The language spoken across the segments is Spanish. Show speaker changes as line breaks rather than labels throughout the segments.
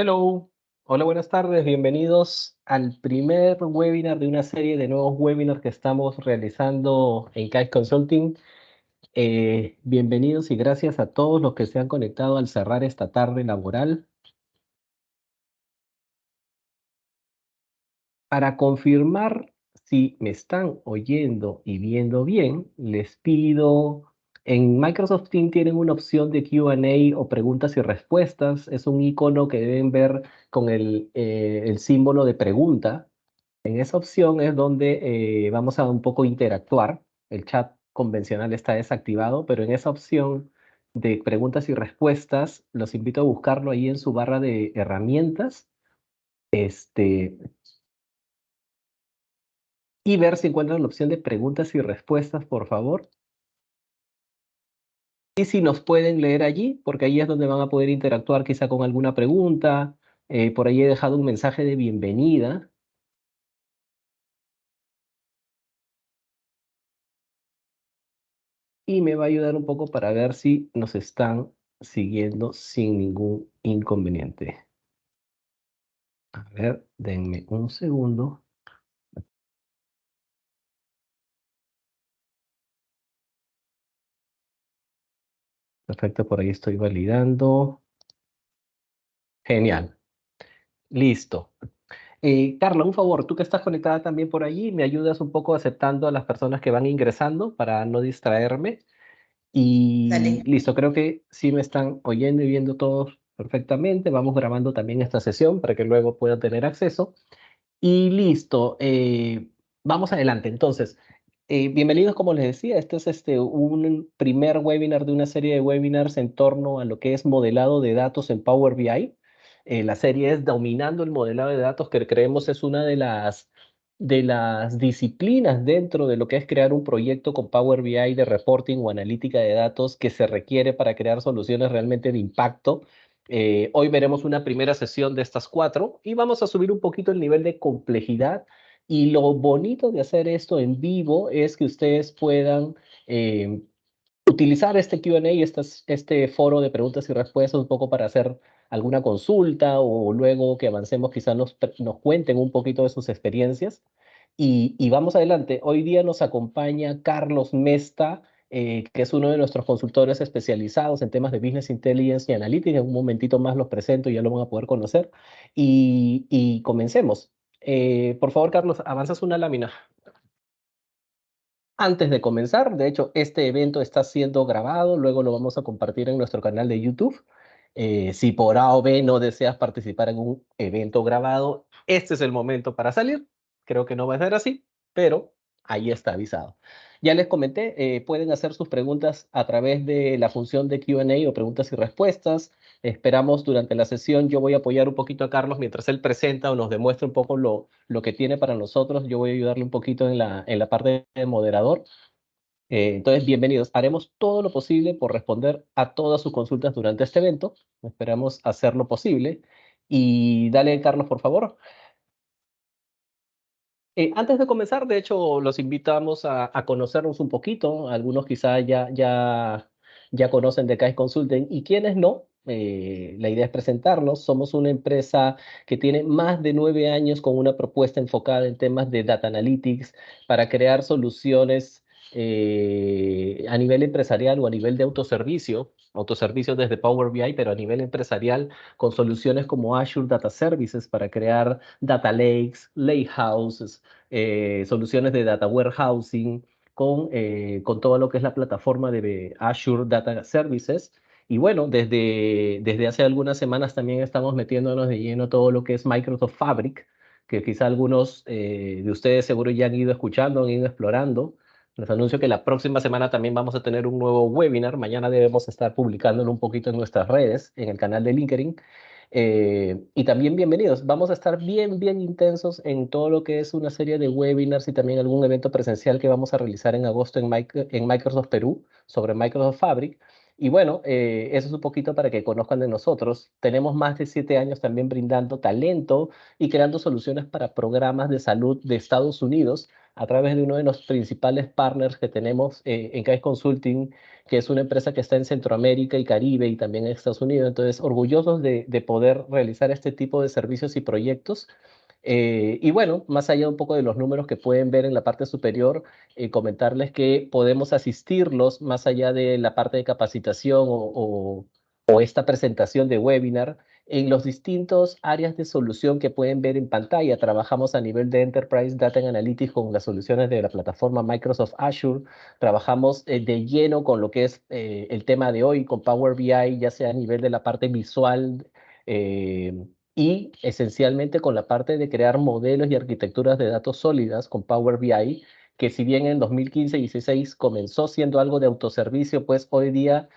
Hello, hola, buenas tardes, bienvenidos al primer webinar de una serie de nuevos webinars que estamos realizando en KAIS Consulting. Bienvenidos y gracias a todos los que se han conectado al cerrar esta tarde laboral. Para confirmar si me están oyendo y viendo bien, les pido, en Microsoft Teams tienen una opción de Q&A o preguntas y respuestas. Es un icono que deben ver con el símbolo de pregunta. En esa opción es donde vamos a un poco interactuar. El chat convencional está desactivado, pero en esa opción de preguntas y respuestas, los invito a buscarlo ahí en su barra de herramientas. Y ver si encuentran la opción de preguntas y respuestas, por favor. Y si nos pueden leer allí, porque ahí es donde van a poder interactuar quizá con alguna pregunta. Por ahí he dejado un mensaje de bienvenida. Y me va a ayudar un poco para ver si nos están siguiendo sin ningún inconveniente. A ver, denme un segundo. Perfecto, por ahí estoy validando. Genial. Listo. Carla, un favor, tú que estás conectada también por allí, me ayudas un poco aceptando a las personas que van ingresando para no distraerme. Y
Dale.
listo, creo que sí me están oyendo y viendo todos perfectamente. Vamos grabando también esta sesión para que luego puedan tener acceso. Y listo, vamos adelante. Entonces, bienvenidos, como les decía, este es un primer webinar de una serie de webinars en torno a lo que es modelado de datos en Power BI. La serie es Dominando el modelado de datos, que creemos es una de las disciplinas dentro de lo que es crear un proyecto con Power BI de reporting o analítica de datos que se requiere para crear soluciones realmente de impacto. Hoy veremos una primera sesión de estas 4 y vamos a subir un poquito el nivel de complejidad. Y lo bonito de hacer esto en vivo es que ustedes puedan eh, utilizar este Q&A y este foro de preguntas y respuestas un poco para hacer alguna consulta o luego que avancemos quizás nos cuenten un poquito de sus experiencias. Y vamos adelante. Hoy día nos acompaña Carlos Mesta, que es uno de nuestros consultores especializados en temas de Business Intelligence y Analytics. En un momentito más los presento y ya lo van a poder conocer. Y comencemos. Por favor, Carlos, avanzas una lámina. Antes de comenzar, de hecho, este evento está siendo grabado, luego lo vamos a compartir en nuestro canal de YouTube. Si por A o B no deseas participar en un evento grabado, este es el momento para salir. Creo que no va a ser así, pero ahí está avisado. Ya les comenté, pueden hacer sus preguntas a través de la función de Q&A o preguntas y respuestas. Esperamos durante la sesión, yo voy a apoyar un poquito a Carlos mientras él presenta o nos demuestra un poco lo que tiene para nosotros. Yo voy a ayudarle un poquito en la parte de moderador. Entonces, bienvenidos. Haremos todo lo posible por responder a todas sus consultas durante este evento. Esperamos hacer lo posible. Y dale, Carlos, por favor. Antes de comenzar, de hecho, los invitamos a conocernos un poquito. Algunos quizá ya conocen de CAIS Consulting y quienes no. La idea es presentarnos. Somos una empresa que tiene más de 9 años con una propuesta enfocada en temas de data analytics para crear soluciones a nivel empresarial o a nivel de autoservicio desde Power BI, pero a nivel empresarial con soluciones como Azure Data Services para crear data lakes, lakehouses, soluciones de data warehousing, con todo lo que es la plataforma de Azure Data Services. Y bueno, desde hace algunas semanas también estamos metiéndonos de lleno todo lo que es Microsoft Fabric, que quizá algunos de ustedes seguro ya han ido escuchando, han ido explorando. Les anuncio que la próxima semana también vamos a tener un nuevo webinar. Mañana debemos estar publicándolo un poquito en nuestras redes, en el canal de LinkedIn. Y también bienvenidos. Vamos a estar bien intensos en todo lo que es una serie de webinars y también algún evento presencial que vamos a realizar en agosto en Microsoft Perú sobre Microsoft Fabric. Y bueno, eso es un poquito para que conozcan de nosotros. Tenemos más de 7 años también brindando talento y creando soluciones para programas de salud de Estados Unidos a través de uno de los principales partners que tenemos en CAES Consulting, que es una empresa que está en Centroamérica y Caribe y también en Estados Unidos. Entonces, orgullosos de poder realizar este tipo de servicios y proyectos. Y bueno, más allá un poco de los números que pueden ver en la parte superior, comentarles que podemos asistirlos más allá de la parte de capacitación o esta presentación de webinar en los distintos áreas de solución que pueden ver en pantalla. Trabajamos a nivel de Enterprise Data and Analytics con las soluciones de la plataforma Microsoft Azure. Trabajamos de lleno con lo que es el tema de hoy, con Power BI, ya sea a nivel de la parte visual. eh, y esencialmente con la parte de crear modelos y arquitecturas de datos sólidas con Power BI, que si bien en 2015 y 2016 comenzó siendo algo de autoservicio, pues hoy día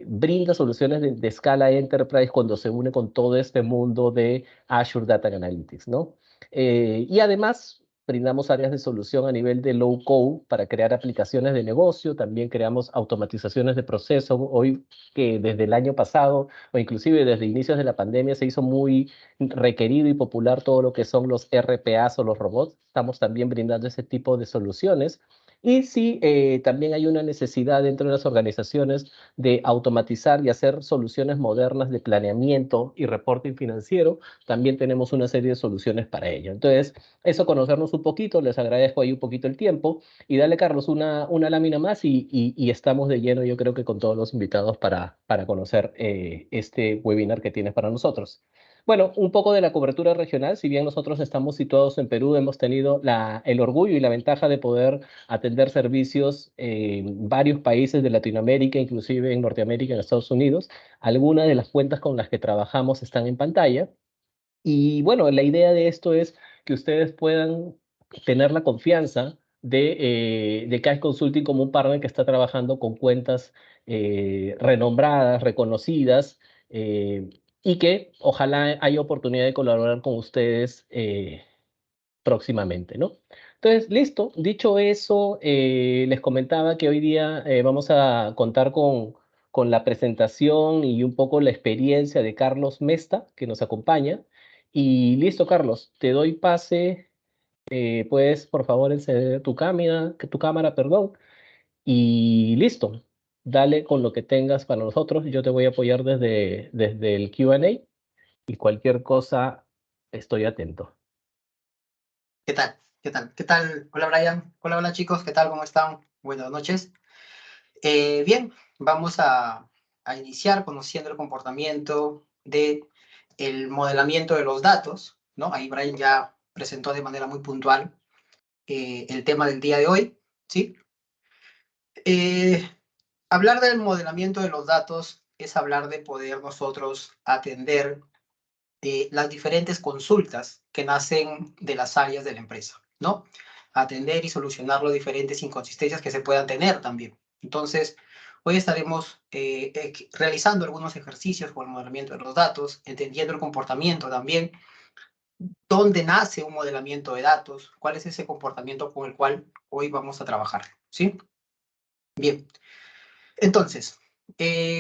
brinda soluciones de escala enterprise cuando se une con todo este mundo de Azure Data Analytics, ¿no? Y además brindamos áreas de solución a nivel de low code para crear aplicaciones de negocio, también creamos automatizaciones de procesos. Hoy que desde el año pasado o inclusive desde inicios de la pandemia se hizo muy requerido y popular todo lo que son los RPAs o los robots. Estamos también brindando ese tipo de soluciones. Y sí, también hay una necesidad dentro de las organizaciones de automatizar y hacer soluciones modernas de planeamiento y reporting financiero. También tenemos una serie de soluciones para ello. Entonces, eso conocernos un poquito, les agradezco ahí un poquito el tiempo y dale, Carlos, una lámina más y estamos de lleno, yo creo que con todos los invitados para conocer este webinar que tienes para nosotros. Bueno, un poco de la cobertura regional, si bien nosotros estamos situados en Perú, hemos tenido el orgullo y la ventaja de poder atender servicios en varios países de Latinoamérica, inclusive en Norteamérica, en Estados Unidos. Algunas de las cuentas con las que trabajamos están en pantalla. Y bueno, la idea de esto es que ustedes puedan tener la confianza de CAES Consulting como un partner que está trabajando con cuentas renombradas, reconocidas, y que ojalá haya oportunidad de colaborar con ustedes próximamente, ¿no? Entonces, listo. Dicho eso, les comentaba que hoy día vamos a contar con la presentación y un poco la experiencia de Carlos Mesta, que nos acompaña. Y listo, Carlos, te doy pase. Puedes, por favor, encender tu cámara, perdón. Y listo. Dale con lo que tengas para nosotros. Yo te voy a apoyar desde el Q&A y cualquier cosa, estoy atento.
¿Qué tal? ¿Qué tal? ¿Qué tal? Hola Brian. Hola, hola chicos. ¿Qué tal? ¿Cómo están? Buenas noches. Bien, vamos a iniciar conociendo el comportamiento de el modelamiento de los datos, ¿no? Ahí Brian ya presentó de manera muy puntual el tema del día de hoy, ¿sí? Hablar del modelamiento de los datos es hablar de poder nosotros atender las diferentes consultas que nacen de las áreas de la empresa, ¿no? Atender y solucionar las diferentes inconsistencias que se puedan tener también. Entonces, hoy estaremos realizando algunos ejercicios con el modelamiento de los datos, entendiendo el comportamiento también, dónde nace un modelamiento de datos, cuál es ese comportamiento con el cual hoy vamos a trabajar, ¿sí? Bien, entonces,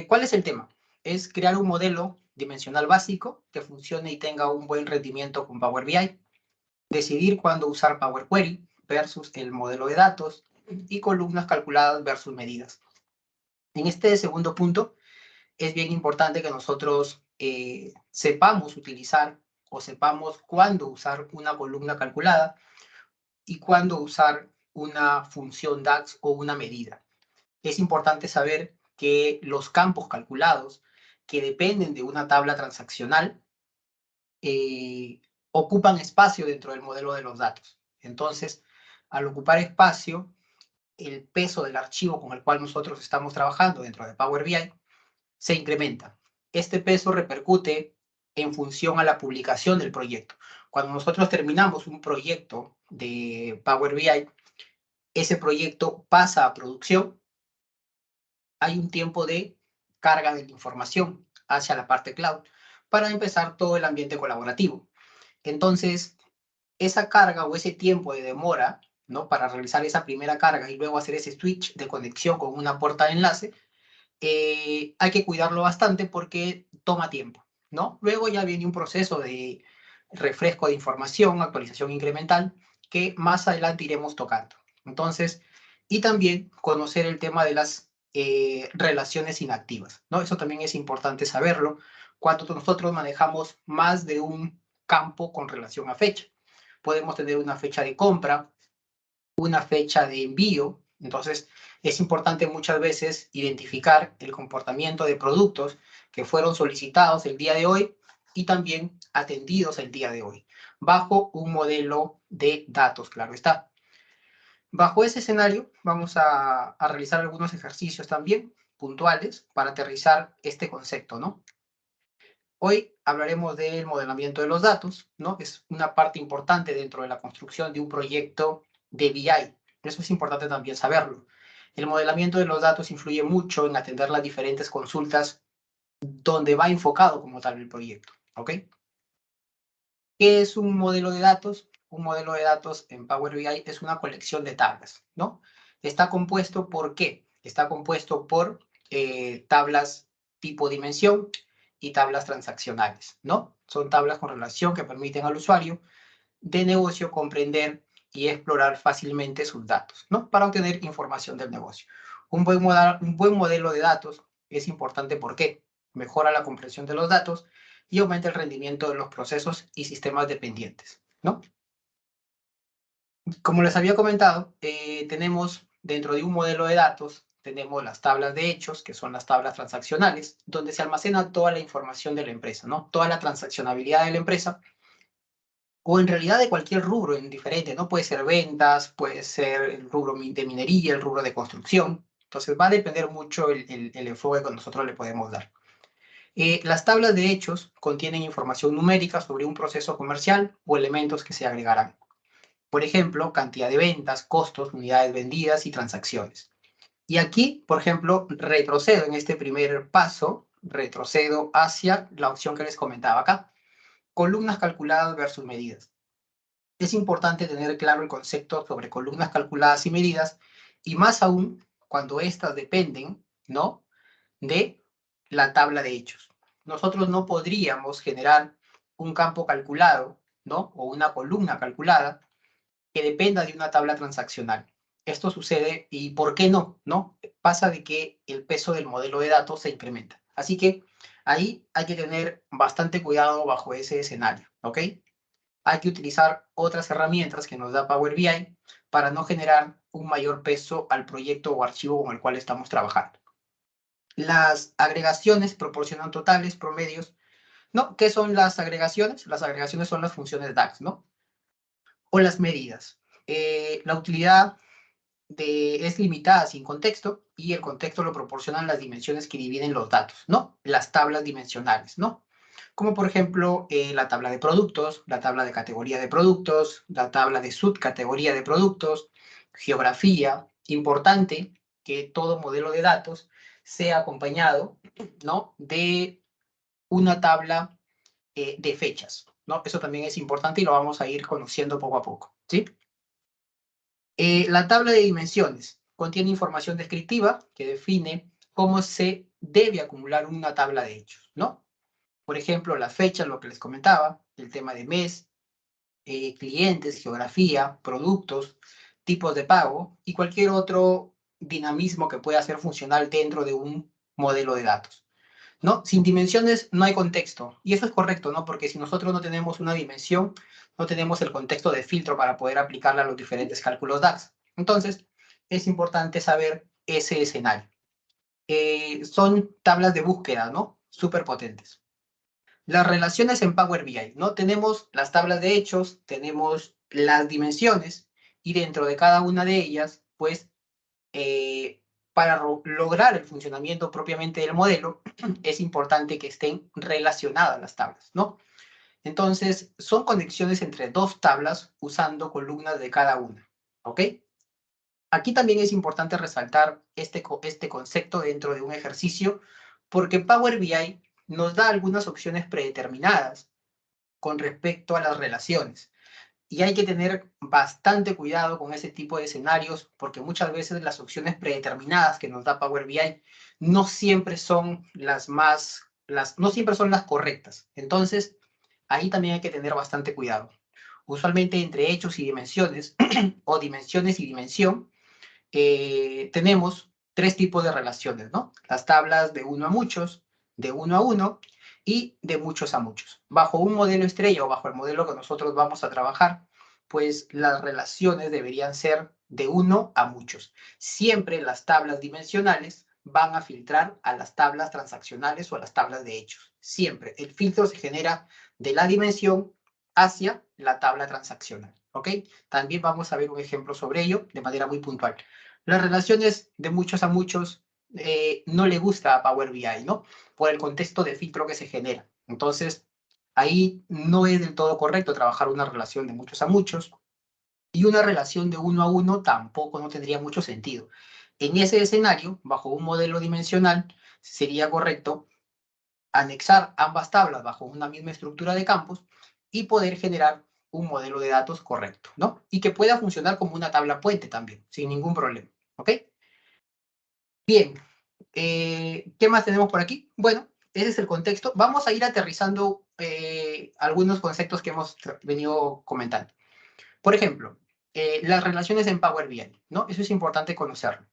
¿cuál es el tema? Es crear un modelo dimensional básico que funcione y tenga un buen rendimiento con Power BI, decidir cuándo usar Power Query versus el modelo de datos y columnas calculadas versus medidas. En este segundo punto, es bien importante que nosotros sepamos utilizar o sepamos cuándo usar una columna calculada y cuándo usar una función DAX o una medida. Es importante saber que los campos calculados que dependen de una tabla transaccional ocupan espacio dentro del modelo de los datos. Entonces, al ocupar espacio, el peso del archivo con el cual nosotros estamos trabajando dentro de Power BI se incrementa. Este peso repercute en función a la publicación del proyecto. Cuando nosotros terminamos un proyecto de Power BI, ese proyecto pasa a producción, hay un tiempo de carga de la información hacia la parte cloud para empezar todo el ambiente colaborativo. Entonces, esa carga o ese tiempo de demora, ¿no? Para realizar esa primera carga y luego hacer ese switch de conexión con una puerta de enlace, hay que cuidarlo bastante porque toma tiempo, ¿no? Luego ya viene un proceso de refresco de información, actualización incremental, que más adelante iremos tocando. Entonces, y también conocer el tema de las relaciones inactivas, ¿no? Eso también es importante saberlo cuando nosotros manejamos más de un campo con relación a fecha. Podemos tener una fecha de compra, una fecha de envío. Entonces, es importante muchas veces identificar el comportamiento de productos que fueron solicitados el día de hoy y también atendidos el día de hoy, bajo un modelo de datos, claro está. Bajo ese escenario, vamos a realizar algunos ejercicios también puntuales para aterrizar este concepto, ¿no? Hoy hablaremos del modelamiento de los datos, ¿no? Es una parte importante dentro de la construcción de un proyecto de BI. Eso es importante también saberlo. El modelamiento de los datos influye mucho en atender las diferentes consultas donde va enfocado como tal el proyecto, ¿ok? ¿Qué es un modelo de datos? Un modelo de datos en Power BI es una colección de tablas, ¿no? Está compuesto por ¿qué? Está compuesto por tablas tipo dimensión y tablas transaccionales, ¿no? Son tablas con relación que permiten al usuario de negocio comprender y explorar fácilmente sus datos, ¿no? Para obtener información del negocio. Un buen modelo de datos es importante porque mejora la comprensión de los datos y aumenta el rendimiento de los procesos y sistemas dependientes, ¿no? Como les había comentado, tenemos dentro de un modelo de datos, tenemos las tablas de hechos, que son las tablas transaccionales, donde se almacena toda la información de la empresa, ¿no? Toda la transaccionabilidad de la empresa, o en realidad de cualquier rubro en diferente, ¿no? Puede ser ventas, puede ser el rubro de minería, el rubro de construcción. Entonces va a depender mucho el enfoque que nosotros le podemos dar. Las tablas de hechos contienen información numérica sobre un proceso comercial o elementos que se agregarán. Por ejemplo, cantidad de ventas, costos, unidades vendidas y transacciones. Y aquí, por ejemplo, retrocedo en este primer paso, retrocedo hacia la opción que les comentaba acá. Columnas calculadas versus medidas. Es importante tener claro el concepto sobre columnas calculadas y medidas, y más aún cuando éstas dependen, ¿no?, de la tabla de hechos. Nosotros no podríamos generar un campo calculado, ¿no?, o una columna calculada que dependa de una tabla transaccional. Esto sucede, y ¿por qué no? ¿No? Pasa de que el peso del modelo de datos se incrementa. Así que ahí hay que tener bastante cuidado bajo ese escenario, ¿ok? Hay que utilizar otras herramientas que nos da Power BI para no generar un mayor peso al proyecto o archivo con el cual estamos trabajando. Las agregaciones proporcionan totales, promedios. ¿No? ¿Qué son las agregaciones? Las agregaciones son las funciones DAX, ¿no? O las medidas. La utilidad es limitada sin contexto, y el contexto lo proporcionan las dimensiones que dividen los datos, ¿no? Las tablas dimensionales, ¿no? Como por ejemplo la tabla de productos, la tabla de categoría de productos, la tabla de subcategoría de productos, geografía. Importante que todo modelo de datos sea acompañado, ¿no?, de una tabla de fechas, ¿no? Eso también es importante y lo vamos a ir conociendo poco a poco, ¿sí? La tabla de dimensiones contiene información descriptiva que define cómo se debe acumular una tabla de hechos, ¿no? Por ejemplo, las fechas, lo que les comentaba, el tema de mes, clientes, geografía, productos, tipos de pago y cualquier otro dinamismo que pueda ser funcional dentro de un modelo de datos, ¿no? Sin dimensiones no hay contexto. Y eso es correcto, ¿no? Porque si nosotros no tenemos una dimensión, no tenemos el contexto de filtro para poder aplicarla a los diferentes cálculos DAX. Entonces, es importante saber ese escenario. Son tablas de búsqueda, ¿no? Súper potentes. Las relaciones en Power BI, ¿no? Tenemos las tablas de hechos, tenemos las dimensiones, y dentro de cada una de ellas, pues, para lograr el funcionamiento propiamente del modelo, es importante que estén relacionadas las tablas, ¿no? Entonces, son conexiones entre dos tablas usando columnas de cada una, ¿ok? Aquí también es importante resaltar este concepto dentro de un ejercicio, porque Power BI nos da algunas opciones predeterminadas con respecto a las relaciones. Y hay que tener bastante cuidado con ese tipo de escenarios, porque muchas veces las opciones predeterminadas que nos da Power BI no siempre son no siempre son las correctas. Entonces, ahí también hay que tener bastante cuidado. Usualmente entre hechos y dimensiones, o dimensiones y dimensión, tenemos tres tipos de relaciones, ¿no? Las tablas de uno a muchos, de uno a uno y de muchos a muchos. Bajo un modelo estrella o bajo el modelo que nosotros vamos a trabajar, pues las relaciones deberían ser de uno a muchos. Siempre las tablas dimensionales van a filtrar a las tablas transaccionales o a las tablas de hechos. Siempre. El filtro se genera de la dimensión hacia la tabla transaccional, ¿ok? También vamos a ver un ejemplo sobre ello de manera muy puntual. Las relaciones de muchos a muchos no le gusta a Power BI, ¿no? Por el contexto de filtro que se genera. Entonces, ahí no es del todo correcto trabajar una relación de muchos a muchos y una relación de uno a uno tampoco no tendría mucho sentido. En ese escenario, bajo un modelo dimensional, sería correcto anexar ambas tablas bajo una misma estructura de campos y poder generar un modelo de datos correcto, ¿no? Y que pueda funcionar como una tabla puente también, sin ningún problema, ¿ok? Bien, ¿qué más tenemos por aquí? Bueno, ese es el contexto. Vamos a ir aterrizando algunos conceptos que hemos venido comentando. Por ejemplo, las relaciones en Power BI, ¿no? Eso es importante conocerlo.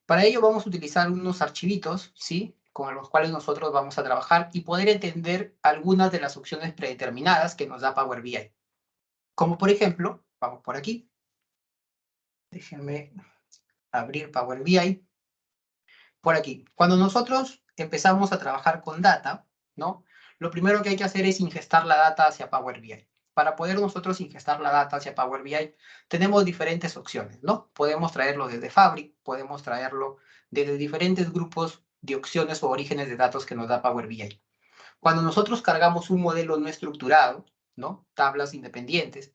Para ello vamos a utilizar unos archivitos, ¿sí? Con los cuales nosotros vamos a trabajar y poder entender algunas de las opciones predeterminadas que nos da Power BI. Como por ejemplo, vamos por aquí. Déjenme abrir Power BI. Por aquí. Cuando nosotros empezamos a trabajar con data, ¿no? Lo primero que hay que hacer es ingestar la data hacia Power BI. Para poder nosotros ingestar la data hacia Power BI, tenemos diferentes opciones, ¿no? Podemos traerlo desde Fabric, podemos traerlo desde diferentes grupos de opciones o orígenes de datos que nos da Power BI. Cuando nosotros cargamos un modelo no estructurado, ¿no? Tablas independientes,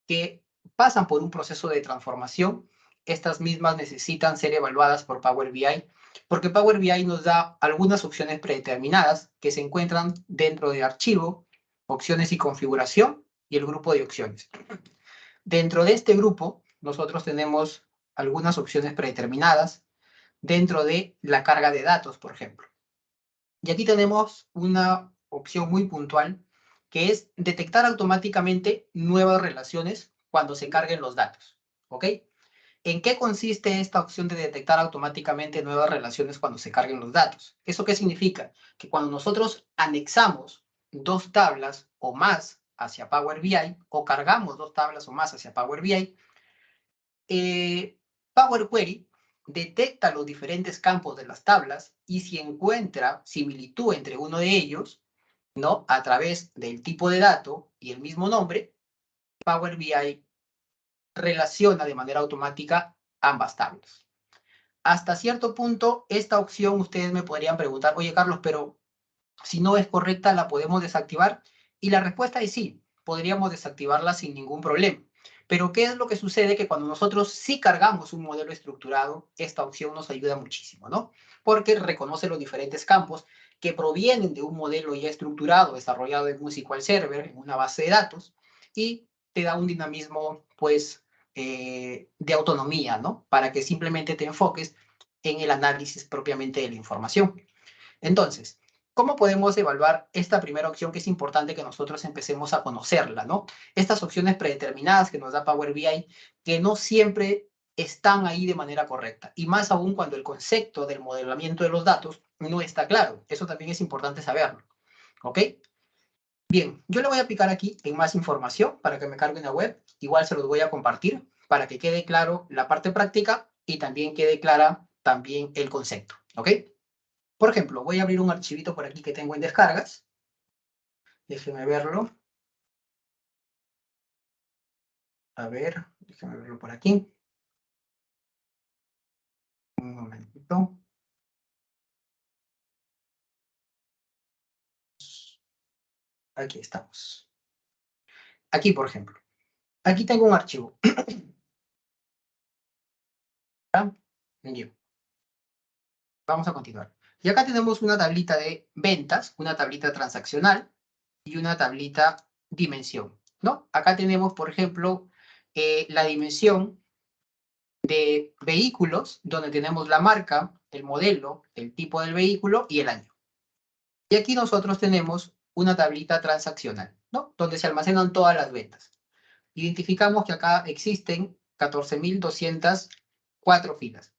que pasan por un proceso de transformación, estas mismas necesitan ser evaluadas por Power BI, porque Power BI nos da algunas opciones predeterminadas que se encuentran dentro de archivo, opciones y configuración y el grupo de opciones. Dentro de este grupo, nosotros tenemos algunas opciones predeterminadas dentro de la carga de datos, por ejemplo. Y aquí tenemos una opción muy puntual que es detectar automáticamente nuevas relaciones cuando se carguen los datos. ¿Ok? ¿En qué consiste esta opción de detectar automáticamente nuevas relaciones cuando se carguen los datos? ¿Eso qué significa? Que cuando nosotros anexamos dos tablas o más hacia Power BI o cargamos dos tablas o más hacia Power BI, Power Query detecta los diferentes campos de las tablas y si encuentra similitud entre uno de ellos, ¿no? A través del tipo de dato y el mismo nombre, Power BI relaciona de manera automática ambas tablas. Hasta cierto punto, esta opción ustedes me podrían preguntar, oye Carlos, pero si no es correcta, ¿la podemos desactivar? Y la respuesta es sí, podríamos desactivarla sin ningún problema. Pero ¿qué es lo que sucede? Que cuando nosotros sí cargamos un modelo estructurado, esta opción nos ayuda muchísimo, ¿no? Porque reconoce los diferentes campos que provienen de un modelo ya estructurado, desarrollado en un SQL Server, en una base de datos, y te da un dinamismo, pues, de autonomía, ¿no? Para que simplemente te enfoques en el análisis propiamente de la información. Entonces, ¿cómo podemos evaluar esta primera opción que es importante que nosotros empecemos a conocerla, ¿no? Estas opciones predeterminadas que nos da Power BI, que no siempre están ahí de manera correcta. Y más aún cuando el concepto del modelamiento de los datos no está claro. Eso también es importante saberlo. ¿Ok? Bien, yo le voy a picar aquí en más información para que me cargue una web. Igual se los voy a compartir para que quede claro la parte práctica y también quede clara también el concepto. ¿Ok? Por ejemplo, voy a abrir un archivito por aquí que tengo en descargas. Déjenme verlo. A ver, déjenme verlo por aquí. Un momentito. Aquí estamos. Aquí, por ejemplo. Aquí tengo un archivo. Bien. Vamos a continuar. Y acá tenemos una tablita de ventas, una tablita transaccional y una tablita dimensión, ¿no? Acá tenemos, por ejemplo, la dimensión de vehículos, donde tenemos la marca, el modelo, el tipo del vehículo y el año. Y aquí nosotros tenemos una tablita transaccional. ¿no? Donde se almacenan todas las ventas. Identificamos que acá existen 14.204 filas.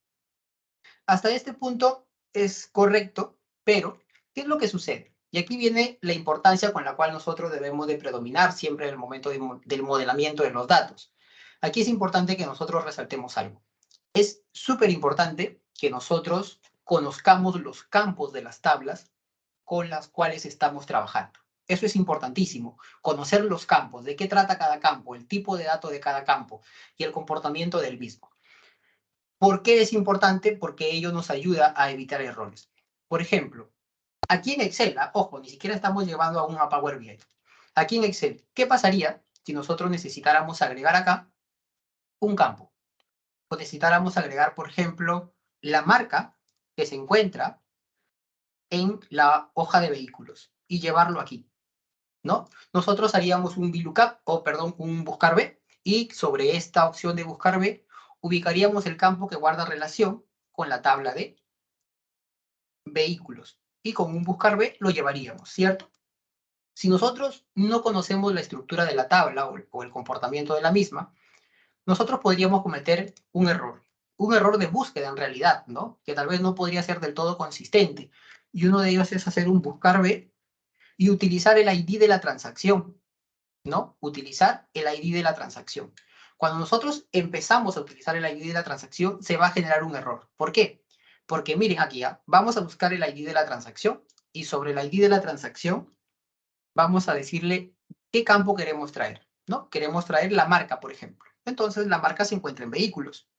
Hasta este punto es correcto, pero ¿qué es lo que sucede? Y aquí viene la importancia con la cual nosotros debemos de predominar siempre en el momento del modelamiento de los datos. Aquí es importante que nosotros resaltemos algo. Es súper importante que nosotros conozcamos los campos de las tablas con las cuales estamos trabajando. Eso es importantísimo, conocer los campos, de qué trata cada campo, el tipo de dato de cada campo y el comportamiento del mismo. ¿Por qué es importante? Porque ello nos ayuda a evitar errores. Por ejemplo, aquí en Excel, ojo, ni siquiera estamos llevando aún a Power BI. Aquí en Excel, ¿qué pasaría si nosotros necesitáramos agregar acá un campo? O necesitáramos agregar, por ejemplo, la marca que se encuentra en la hoja de vehículos y llevarlo aquí, ¿no? Nosotros haríamos un VLOOKUP, o perdón, un buscar B, y sobre esta opción de buscar B, ubicaríamos el campo que guarda relación con la tabla de vehículos. Y con un buscar B lo llevaríamos, ¿cierto? Si nosotros no conocemos la estructura de la tabla o el comportamiento de la misma, nosotros podríamos cometer un error de búsqueda en realidad, ¿no? Que tal vez no podría ser del todo consistente. Y uno de ellos es hacer un buscar B y utilizar el ID de la transacción, ¿no? Utilizar el ID de la transacción. Cuando nosotros empezamos a utilizar el ID de la transacción, se va a generar un error. ¿Por qué? Porque miren aquí, vamos a buscar el ID de la transacción y sobre el ID de la transacción vamos a decirle qué campo queremos traer, ¿no? Queremos traer la marca, por ejemplo. Entonces, la marca se encuentra en vehículos.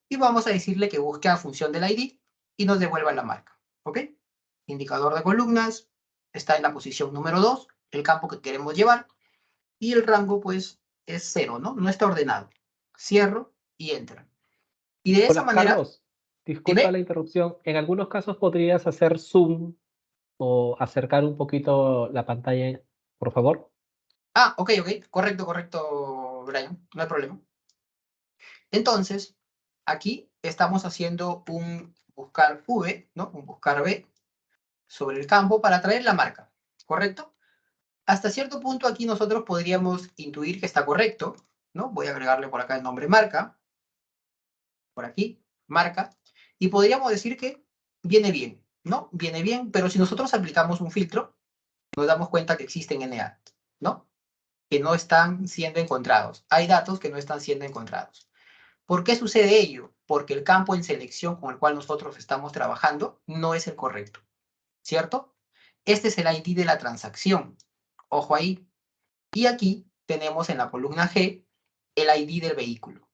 Y vamos a decirle que busque a función del ID y nos devuelva la marca, ¿ok? Indicador de columnas está en la posición número 2, el campo que queremos llevar, y el rango, pues, es 0, ¿no? No está ordenado. Cierro y Enter. Y de esa
Hola,
manera,
Carlos. Disculpa
dime,
la interrupción. En algunos casos podrías hacer zoom o acercar un poquito la pantalla, por favor.
ok, correcto, correcto, Brian, no hay problema. Entonces, aquí estamos haciendo un buscar V, ¿no? Un buscar B sobre el campo para traer la marca, ¿correcto? Hasta cierto punto aquí nosotros podríamos intuir que está correcto, ¿no? Voy a agregarle por acá el nombre marca, por aquí, marca, y podríamos decir que viene bien, ¿no? Viene bien, pero si nosotros aplicamos un filtro, nos damos cuenta que existen NA, ¿no? Que no están siendo encontrados. Hay datos que no están siendo encontrados. ¿Por qué sucede ello? Porque el campo en selección con el cual nosotros estamos trabajando no es el correcto, ¿cierto? Este es el ID de la transacción. Ojo ahí. Y aquí tenemos en la columna G el ID del vehículo.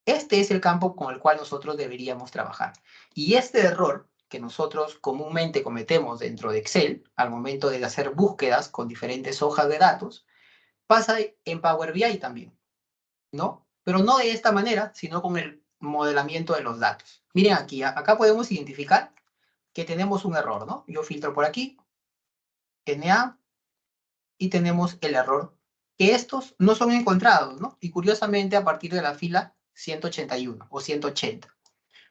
Este es el campo con el cual nosotros deberíamos trabajar. Y este error que nosotros comúnmente cometemos dentro de Excel, al momento de hacer búsquedas con diferentes hojas de datos, pasa en Power BI también, ¿no? Pero no de esta manera, sino con el modelamiento de los datos. Miren aquí, acá podemos identificar que tenemos un error, ¿no? Yo filtro por aquí, NA, y tenemos el error, que estos no son encontrados, ¿no? Y curiosamente a partir de la fila 181 o 180.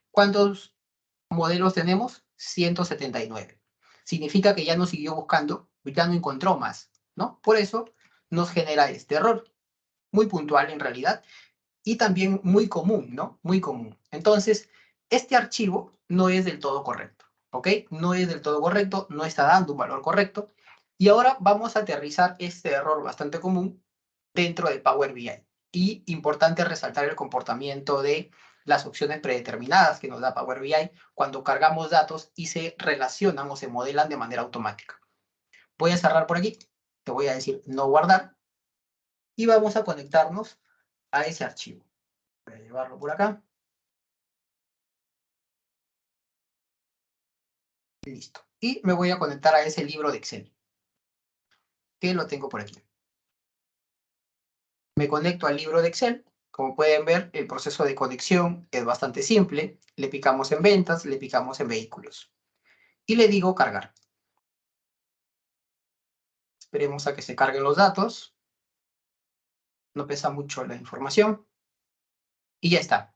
¿Cuántos modelos tenemos? 179. Significa que ya no siguió buscando, ya no encontró más, ¿no? Por eso nos genera este error. Muy puntual en realidad y también muy común, ¿no? Muy común. Entonces, este archivo no es del todo correcto, ¿ok? No es del todo correcto, no está dando un valor correcto. Y ahora vamos a aterrizar este error bastante común dentro de Power BI. Y importante resaltar el comportamiento de las opciones predeterminadas que nos da Power BI cuando cargamos datos y se relacionan o se modelan de manera automática. Voy a cerrar por aquí, te voy a decir no guardar y vamos a conectarnos a ese archivo. Voy a llevarlo por acá. Listo. Y me voy a conectar a ese libro de Excel, que lo tengo por aquí. Me conecto al libro de Excel. Como pueden ver, el proceso de conexión es bastante simple. Le picamos en ventas, le picamos en vehículos. Y le digo cargar. Esperemos a que se carguen los datos. No pesa mucho la información. Y ya está.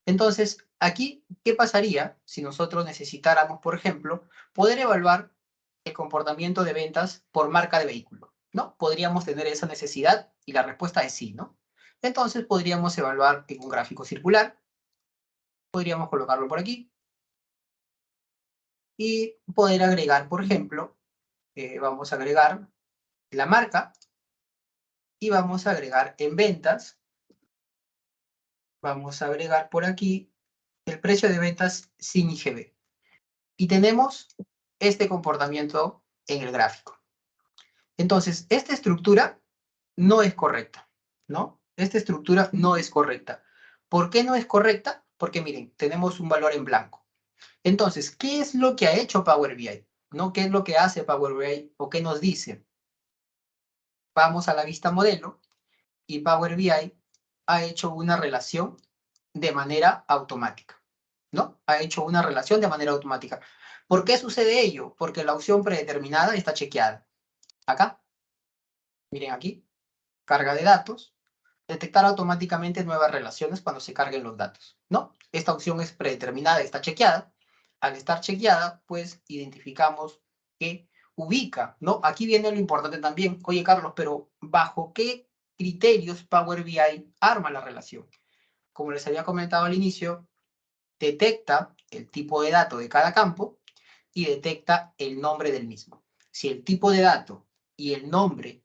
Entonces, aquí, ¿qué pasaría si nosotros necesitáramos, por ejemplo, poder evaluar el comportamiento de ventas por marca de vehículo? ¿no? Podríamos tener esa necesidad y la respuesta es sí, ¿no? Entonces podríamos evaluar en un gráfico circular, podríamos colocarlo por aquí y poder agregar, por ejemplo, vamos a agregar la marca y vamos a agregar en ventas, vamos a agregar por aquí el precio de ventas sin IGB. Y tenemos este comportamiento en el gráfico. Entonces, esta estructura no es correcta, ¿no? Esta estructura no es correcta. ¿Por qué no es correcta? Porque miren, tenemos un valor en blanco. Entonces, ¿qué es lo que ha hecho Power BI? ¿No? ¿Qué es lo que hace Power BI o qué nos dice? Vamos a la vista modelo y Power BI ha hecho una relación de manera automática, ¿no? Ha hecho una relación de manera automática. ¿Por qué sucede ello? Porque la opción predeterminada está chequeada. Acá, miren aquí, carga de datos, detectar automáticamente nuevas relaciones cuando se carguen los datos, ¿no? Esta opción es predeterminada, está chequeada. Al estar chequeada, pues identificamos que ubica, ¿no? Aquí viene lo importante también. Oye, Carlos, pero ¿bajo qué criterios Power BI arma la relación? Como les había comentado al inicio, detecta el tipo de dato de cada campo y detecta el nombre del mismo. Si el tipo de dato y el nombre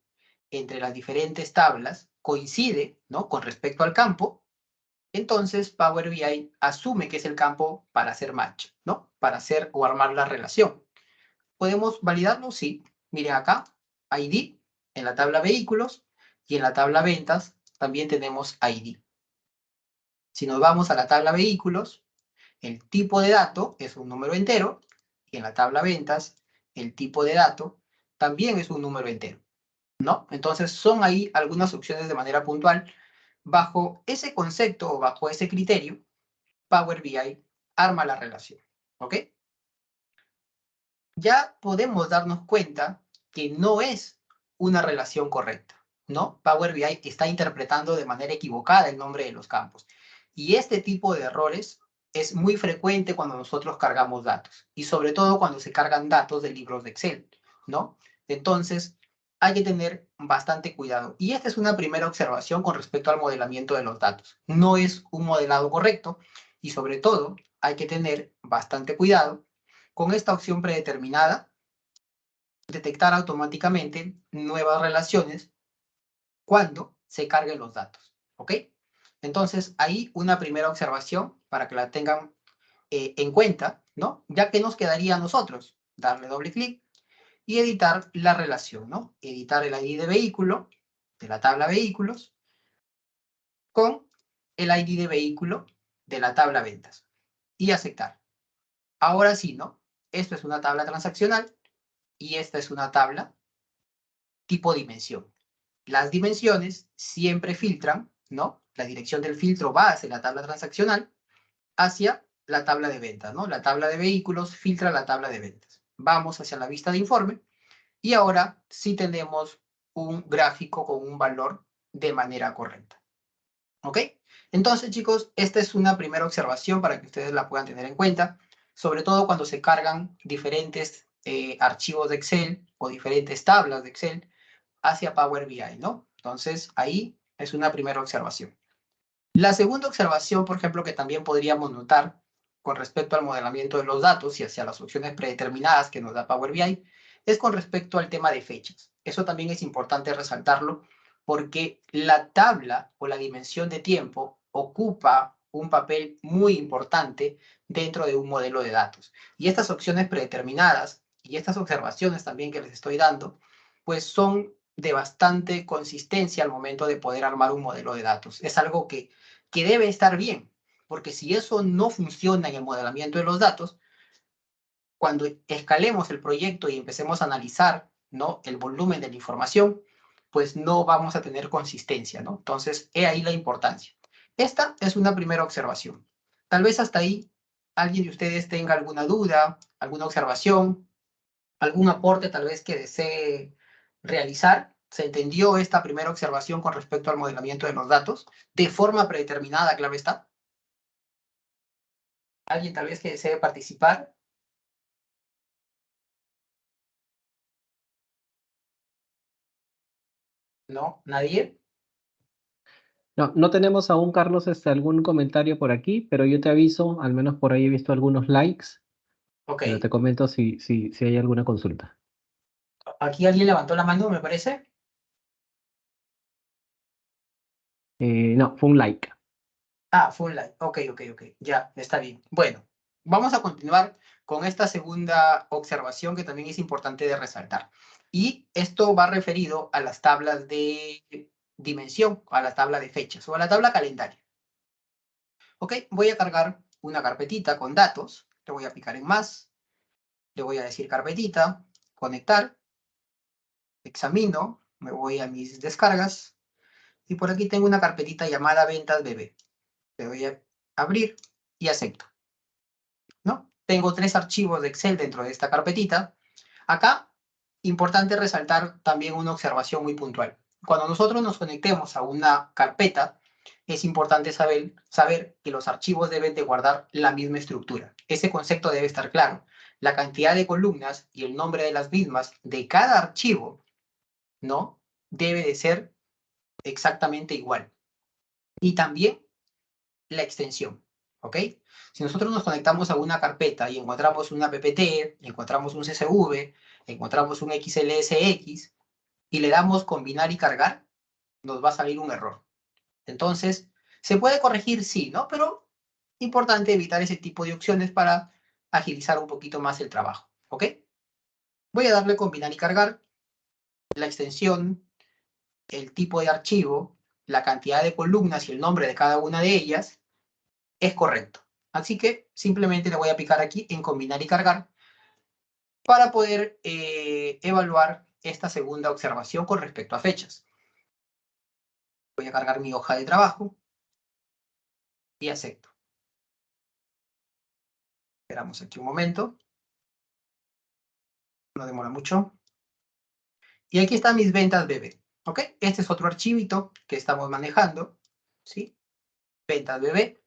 entre las diferentes tablas coincide, ¿no? Con respecto al campo, entonces Power BI asume que es el campo para hacer match, ¿no? Para hacer o armar la relación. ¿Podemos validarlo? Sí. Miren acá, ID en la tabla vehículos y en la tabla ventas también tenemos ID. Si nos vamos a la tabla vehículos, el tipo de dato es un número entero y en la tabla ventas el tipo de dato también es un número entero, ¿no? Entonces son ahí algunas opciones de manera puntual. Bajo ese concepto o bajo ese criterio, Power BI arma la relación, ¿ok? Ya podemos darnos cuenta que no es una relación correcta, ¿no? Power BI está interpretando de manera equivocada el nombre de los campos. Y este tipo de errores es muy frecuente cuando nosotros cargamos datos y sobre todo cuando se cargan datos de libros de Excel, ¿no? Entonces, hay que tener bastante cuidado. Y esta es una primera observación con respecto al modelamiento de los datos. No es un modelado correcto y sobre todo hay que tener bastante cuidado con esta opción predeterminada, detectar automáticamente nuevas relaciones cuando se carguen los datos, ¿ok? Entonces, ahí una primera observación para que la tengan en cuenta, ¿no? Ya que nos quedaría a nosotros darle doble clic y editar la relación, ¿no? Editar el ID de vehículo, de la tabla vehículos, con el ID de vehículo de la tabla ventas y aceptar. Ahora sí, ¿no? Esto es una tabla transaccional y esta es una tabla tipo dimensión. Las dimensiones siempre filtran, ¿no? La dirección del filtro va hacia la tabla transaccional, hacia la tabla de ventas, ¿no? La tabla de vehículos filtra la tabla de ventas. Vamos hacia la vista de informe y ahora sí tenemos un gráfico con un valor de manera correcta. ¿Ok? Entonces, chicos, esta es una primera observación para que ustedes la puedan tener en cuenta, sobre todo cuando se cargan diferentes archivos de Excel o diferentes tablas de Excel hacia Power BI, ¿no? Entonces, ahí es una primera observación. La segunda observación, por ejemplo, que también podríamos notar con respecto al modelamiento de los datos y hacia las opciones predeterminadas que nos da Power BI, es con respecto al tema de fechas. Eso también es importante resaltarlo porque la tabla o la dimensión de tiempo ocupa un papel muy importante dentro de un modelo de datos. Y estas opciones predeterminadas y estas observaciones también que les estoy dando, pues son de bastante consistencia al momento de poder armar un modelo de datos. Es algo que debe estar bien, porque si eso no funciona en el modelamiento de los datos, cuando escalemos el proyecto y empecemos a analizar, ¿no? El volumen de la información, pues no vamos a tener consistencia, ¿no? Entonces, he ahí la importancia. Esta es una primera observación. Tal vez hasta ahí alguien de ustedes tenga alguna duda, alguna observación, algún aporte tal vez que desee realizar. ¿Se entendió esta primera observación con respecto al modelamiento de los datos? De forma predeterminada, claro está. ¿Alguien tal vez que desee participar? ¿No? ¿Nadie?
No, no tenemos aún, Carlos, algún comentario por aquí, pero yo te aviso, al menos por ahí he visto algunos likes,
Ok.
pero te comento si hay alguna consulta.
Aquí alguien levantó la mano, me parece.
No, fue un like.
Ah, fue un like. Ok, ok, ok. Ya, está bien. Bueno, vamos a continuar con esta segunda observación que también es importante de resaltar. Y esto va referido a las tablas de dimensión, a la tabla de fechas o a la tabla calendario. Ok, voy a cargar una carpetita con datos. Le voy a picar en más. Le voy a decir carpetita, conectar, examino, me voy a mis descargas. Y por aquí tengo una carpetita llamada ventas bebé. Le voy a abrir y acepto. ¿No? Tengo 3 archivos de Excel dentro de esta carpetita. Acá, importante resaltar también una observación muy puntual. Cuando nosotros nos conectemos a una carpeta, es importante saber que los archivos deben de guardar la misma estructura. Ese concepto debe estar claro. La cantidad de columnas y el nombre de las mismas de cada archivo, ¿no? Debe de ser exactamente igual. Y también la extensión, ¿ok? Si nosotros nos conectamos a una carpeta y encontramos una PPT, encontramos un CSV, encontramos un XLSX y le damos combinar y cargar, nos va a salir un error. Entonces, se puede corregir, sí, ¿no? Pero importante evitar ese tipo de opciones para agilizar un poquito más el trabajo, ¿ok? Voy a darle combinar y cargar, la extensión, el tipo de archivo, la cantidad de columnas y el nombre de cada una de ellas, es correcto. Así que simplemente le voy a picar aquí en combinar y cargar para poder evaluar esta segunda observación con respecto a fechas. Voy a cargar mi hoja de trabajo y acepto. Esperamos aquí un momento. No demora mucho. Y aquí están mis ventas bebé. ¿Ok? Este es otro archivito que estamos manejando. ¿Sí? Ventas bebé.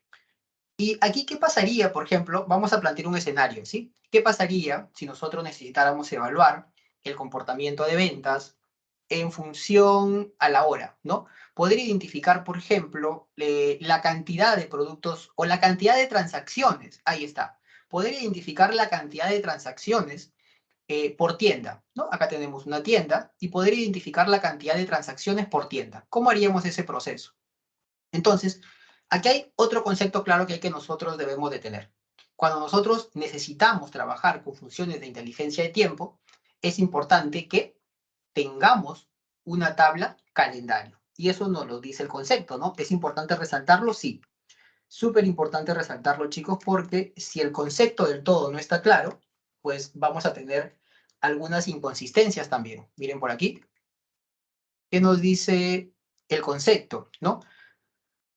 Y aquí, ¿qué pasaría, por ejemplo? Vamos a plantear un escenario, ¿sí? ¿Qué pasaría si nosotros necesitáramos evaluar el comportamiento de ventas en función a la hora, ¿no? Poder identificar, por ejemplo, la cantidad de productos o la cantidad de transacciones. Ahí está. Poder identificar la cantidad de transacciones por tienda, ¿no? Acá tenemos una tienda y poder identificar la cantidad de transacciones por tienda. ¿Cómo haríamos ese proceso? Entonces, aquí hay otro concepto claro que nosotros debemos de tener. Cuando nosotros necesitamos trabajar con funciones de inteligencia de tiempo, es importante que tengamos una tabla calendario. Y eso nos lo dice el concepto, ¿no? Es importante resaltarlo, sí. Súper importante resaltarlo, chicos, porque si el concepto del todo no está claro, pues vamos a tener algunas inconsistencias también. Miren por aquí, ¿qué nos dice el concepto, ¿no?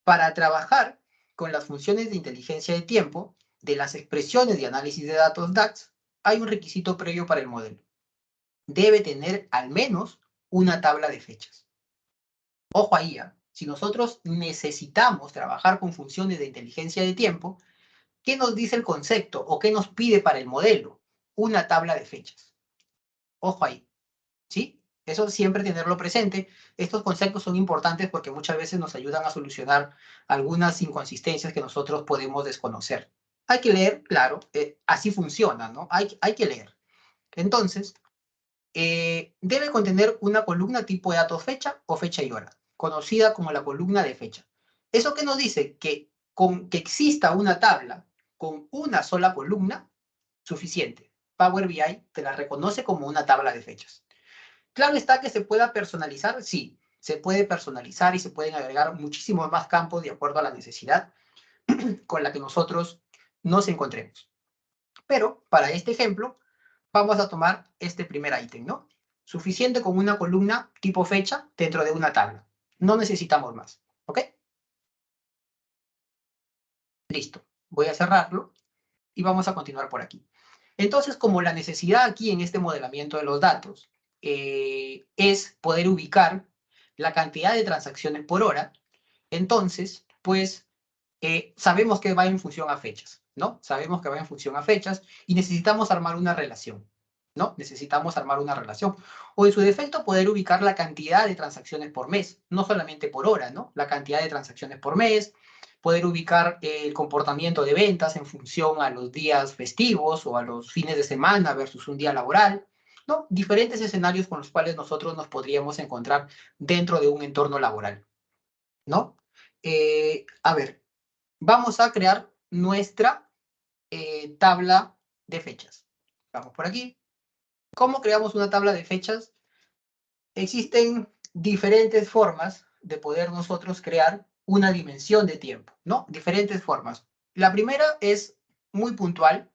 Para trabajar con las funciones de inteligencia de tiempo de las expresiones de análisis de datos DAX, hay un requisito previo para el modelo. Debe tener al menos una tabla de fechas. Ojo ahí, si nosotros necesitamos trabajar con funciones de inteligencia de tiempo, ¿qué nos dice el concepto o qué nos pide para el modelo? Una tabla de fechas. Ojo ahí, ¿sí? Eso siempre tenerlo presente. Estos conceptos son importantes porque muchas veces nos ayudan a solucionar algunas inconsistencias que nosotros podemos desconocer. Hay que leer, claro, así funciona, ¿no? Hay que leer. Entonces, debe contener una columna tipo de datos fecha o fecha y hora, conocida como la columna de fecha. ¿Eso qué nos dice? Que con que exista una tabla con una sola columna, suficiente. Power BI te la reconoce como una tabla de fechas. Claro está que se pueda personalizar, sí, se puede personalizar y se pueden agregar muchísimos más campos de acuerdo a la necesidad con la que nosotros nos encontremos. Pero para este ejemplo, vamos a tomar este primer ítem, ¿no? Suficiente con una columna tipo fecha dentro de una tabla. No necesitamos más, ¿ok? Listo. Voy a cerrarlo y vamos a continuar por aquí. Entonces, como la necesidad aquí en este modelamiento de los datos es poder ubicar la cantidad de transacciones por hora, entonces, pues sabemos que va en función a fechas, ¿no? Sabemos que va en función a fechas y necesitamos armar una relación. ¿no? Necesitamos armar una relación. O en su defecto, poder ubicar la cantidad de transacciones por mes, no solamente por hora, ¿no? La cantidad de transacciones por mes, poder ubicar el comportamiento de ventas en función a los días festivos o a los fines de semana versus un día laboral, ¿no? Diferentes escenarios con los cuales nosotros nos podríamos encontrar dentro de un entorno laboral, ¿no? A ver, vamos a crear nuestra tabla de fechas. Vamos por aquí. ¿Cómo creamos una tabla de fechas? Existen diferentes formas de poder nosotros crear una dimensión de tiempo, ¿no? Diferentes formas. La primera es muy puntual.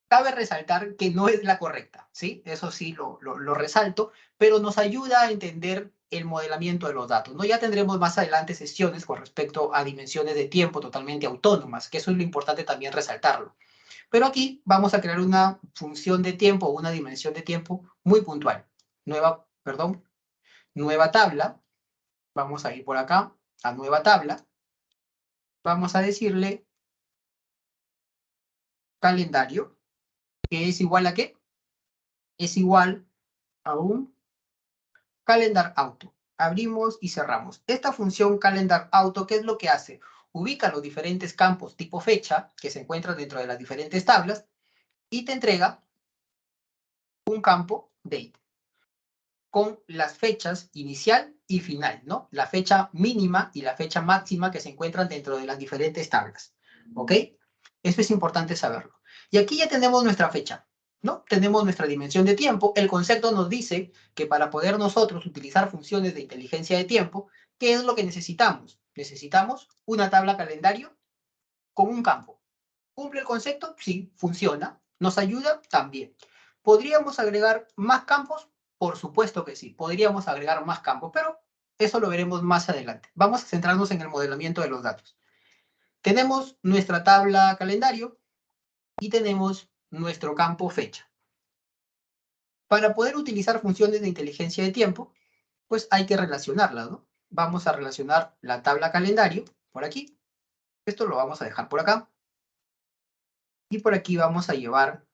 Cabe resaltar que no es la correcta, ¿sí? Eso sí lo resalto, pero nos ayuda a entender el modelamiento de los datos, ¿no? Ya tendremos más adelante sesiones con respecto a dimensiones de tiempo totalmente autónomas, que eso es lo importante también resaltarlo. Pero aquí vamos a crear una función de tiempo, una dimensión de tiempo muy puntual. Nueva tabla. Vamos a ir por acá a nueva tabla. Vamos a decirle calendario, que es igual a ¿qué? Es igual a un calendar auto. Abrimos y cerramos. Esta función calendar auto, ¿qué es lo que hace? Ubica los diferentes campos tipo fecha que se encuentran dentro de las diferentes tablas y te entrega un campo date con las fechas inicial y final, ¿no? La fecha mínima y la fecha máxima que se encuentran dentro de las diferentes tablas, ¿ok? Eso es importante saberlo. Y aquí ya tenemos nuestra fecha, ¿no? Tenemos nuestra dimensión de tiempo. El concepto nos dice que para poder nosotros utilizar funciones de inteligencia de tiempo, ¿qué es lo que necesitamos? Necesitamos una tabla calendario con un campo. ¿Cumple el concepto? Sí, funciona. ¿Nos ayuda? También. ¿Podríamos agregar más campos? Por supuesto que sí, podríamos agregar más campos, pero eso lo veremos más adelante. Vamos a centrarnos en el modelamiento de los datos. Tenemos nuestra tabla calendario y tenemos nuestro campo fecha. Para poder utilizar funciones de inteligencia de tiempo, pues hay que relacionarlas, ¿no? Vamos a relacionar la tabla calendario por aquí. Esto lo vamos a dejar por acá. Y por aquí vamos a llevar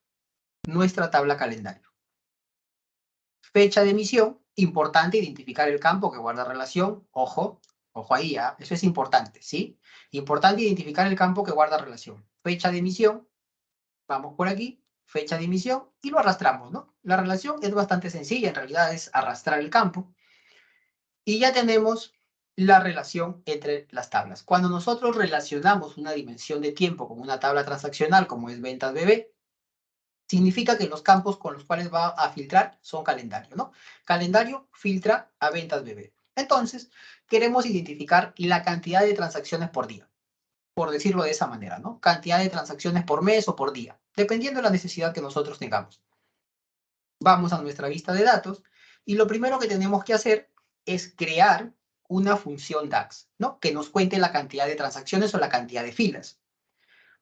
nuestra tabla calendario. Fecha de emisión, importante identificar el campo que guarda relación. Ojo, ojo ahí, ¿eh? Eso es importante, ¿sí? Importante identificar el campo que guarda relación. Fecha de emisión, vamos por aquí, fecha de emisión y lo arrastramos, ¿no? La relación es bastante sencilla, en realidad es arrastrar el campo. Y ya tenemos la relación entre las tablas. Cuando nosotros relacionamos una dimensión de tiempo con una tabla transaccional como es ventas BB, significa que los campos con los cuales va a filtrar son calendario, ¿no? Calendario filtra a ventas BB. Entonces, queremos identificar la cantidad de transacciones por día, por decirlo de esa manera, ¿no? Cantidad de transacciones por mes o por día, dependiendo de la necesidad que nosotros tengamos. Vamos a nuestra vista de datos y lo primero que tenemos que hacer es crear una función DAX, ¿no? Que nos cuente la cantidad de transacciones o la cantidad de filas.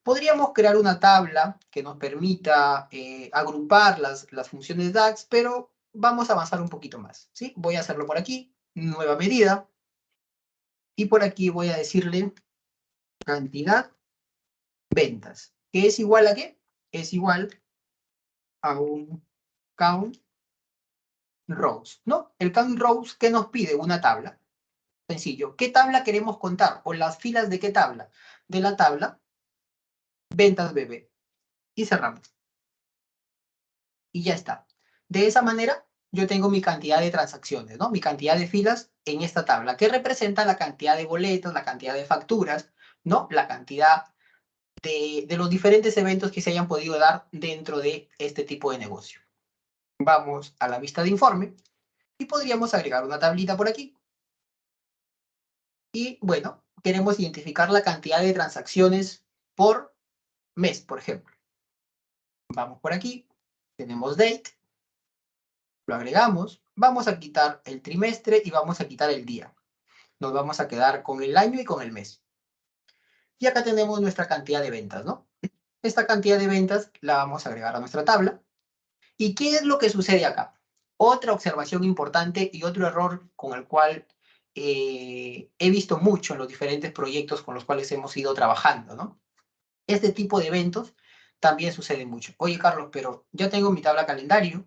Podríamos crear una tabla que nos permita agrupar las funciones DAX, pero vamos a avanzar un poquito más, ¿sí? Voy a hacerlo por aquí, nueva medida, y por aquí voy a decirle cantidad ventas, que es igual a ¿qué? Es igual a un count rows, ¿no? El count rows, ¿qué nos pide? Una tabla. Sencillo. ¿Qué tabla queremos contar? ¿O las filas de qué tabla? De la tabla ventas BB. Y cerramos. Y ya está. De esa manera, yo tengo mi cantidad de transacciones, ¿no? Mi cantidad de filas en esta tabla, que representa la cantidad de boletos, la cantidad de facturas, ¿no? La cantidad de los diferentes eventos que se hayan podido dar dentro de este tipo de negocio. Vamos a la vista de informe y podríamos agregar una tablita por aquí. Y bueno, queremos identificar la cantidad de transacciones por mes, por ejemplo. Vamos por aquí, tenemos date, lo agregamos, vamos a quitar el trimestre y vamos a quitar el día. Nos vamos a quedar con el año y con el mes. Y acá tenemos nuestra cantidad de ventas, ¿no? Esta cantidad de ventas la vamos a agregar a nuestra tabla. ¿Y qué es lo que sucede acá? Otra observación importante y otro error con el cual he visto mucho en los diferentes proyectos con los cuales hemos ido trabajando, ¿no? Este tipo de eventos también sucede mucho. Oye, Carlos, pero ya tengo mi tabla calendario,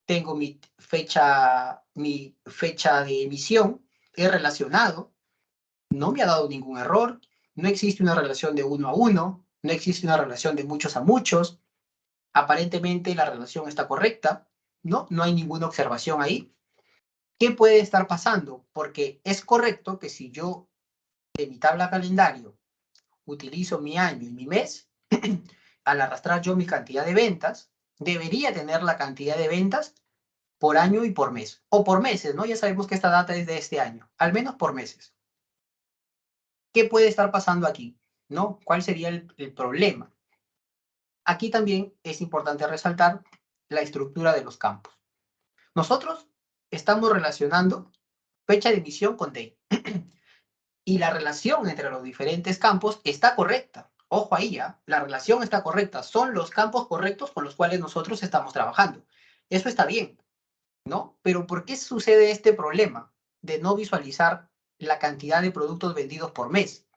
tengo mi fecha de emisión, he relacionado, no me ha dado ningún error, no existe una relación de 1 a 1, no existe una relación de muchos a muchos, aparentemente la relación está correcta, ¿no? No hay ninguna observación ahí. ¿Qué puede estar pasando? Porque es correcto que si yo de mi tabla calendario utilizo mi año y mi mes, al arrastrar yo mi cantidad de ventas, debería tener la cantidad de ventas por año y por mes, o por meses, ¿no? Ya sabemos que esta data es de este año, al menos por meses. ¿Qué puede estar pasando aquí? ¿No? ¿Cuál sería el problema? Aquí también es importante resaltar la estructura de los campos. Nosotros estamos relacionando fecha de emisión con date. Y la relación entre los diferentes campos está correcta. Ojo ahí, ¿ya? La relación está correcta. Son los campos correctos con los cuales nosotros estamos trabajando. Eso está bien, ¿no? Pero ¿por qué sucede este problema de no visualizar la cantidad de productos vendidos por mes?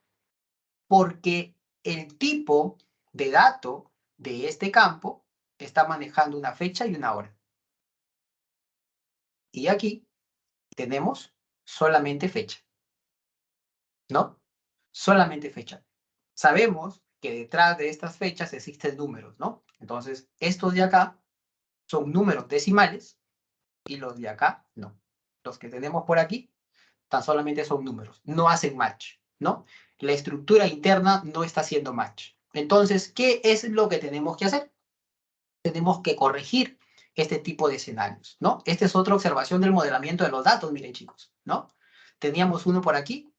Porque el tipo de dato de este campo está manejando una fecha y una hora. Y aquí tenemos solamente fecha, ¿no? Solamente fecha. Sabemos que detrás de estas fechas existen números, ¿no? Entonces, estos de acá son números decimales y los de acá no. Los que tenemos por aquí tan solamente son números, no hacen match, ¿no? La estructura interna no está haciendo match. Entonces, ¿qué es lo que tenemos que hacer? Tenemos que corregir este tipo de escenarios, ¿no? Esta es otra observación del modelamiento de los datos, miren chicos, ¿no? Teníamos uno por aquí,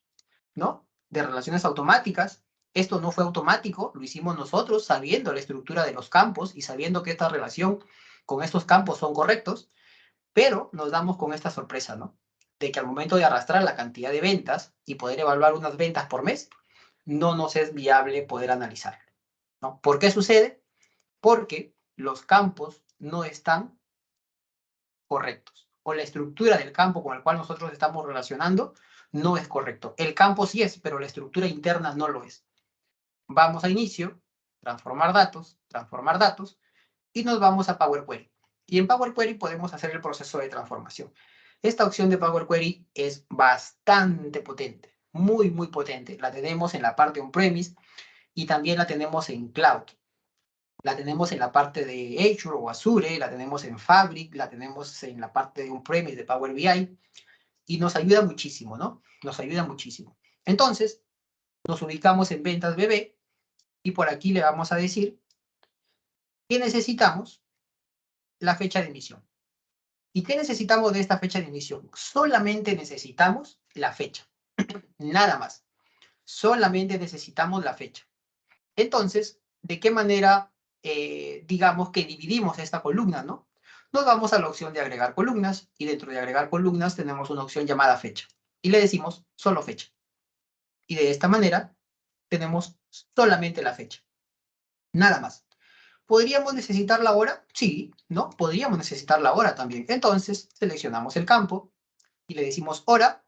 ¿no? De relaciones automáticas. Esto no fue automático, lo hicimos nosotros sabiendo la estructura de los campos y sabiendo que esta relación con estos campos son correctos, pero nos damos con esta sorpresa, ¿no? De que al momento de arrastrar la cantidad de ventas y poder evaluar unas ventas por mes, no nos es viable poder analizarlo, ¿no? ¿Por qué sucede? Porque los campos no están correctos o la estructura del campo con el cual nosotros estamos relacionando no es correcto. El campo sí es, pero la estructura interna no lo es. Vamos a inicio, transformar datos y nos vamos a Power Query. Y en Power Query podemos hacer el proceso de transformación. Esta opción de Power Query es bastante potente, muy, muy potente. La tenemos en la parte on-premise y también la tenemos en cloud. La tenemos en la parte de Azure o Azure, la tenemos en Fabric, la tenemos en la parte de on-premise de Power BI y nos ayuda muchísimo, ¿no? Nos ayuda muchísimo. Entonces, nos ubicamos en ventas BB y por aquí le vamos a decir que necesitamos la fecha de emisión. ¿Y qué necesitamos de esta fecha de emisión? Solamente necesitamos la fecha, nada más. Solamente necesitamos la fecha. Entonces, ¿de qué manera, digamos que dividimos esta columna, ¿no? Nos vamos a la opción de agregar columnas y dentro de agregar columnas tenemos una opción llamada fecha y le decimos solo fecha. Y de esta manera tenemos solamente la fecha, nada más. ¿Podríamos necesitar la hora? Sí, ¿no? Podríamos necesitar la hora también. Entonces, seleccionamos el campo y le decimos hora,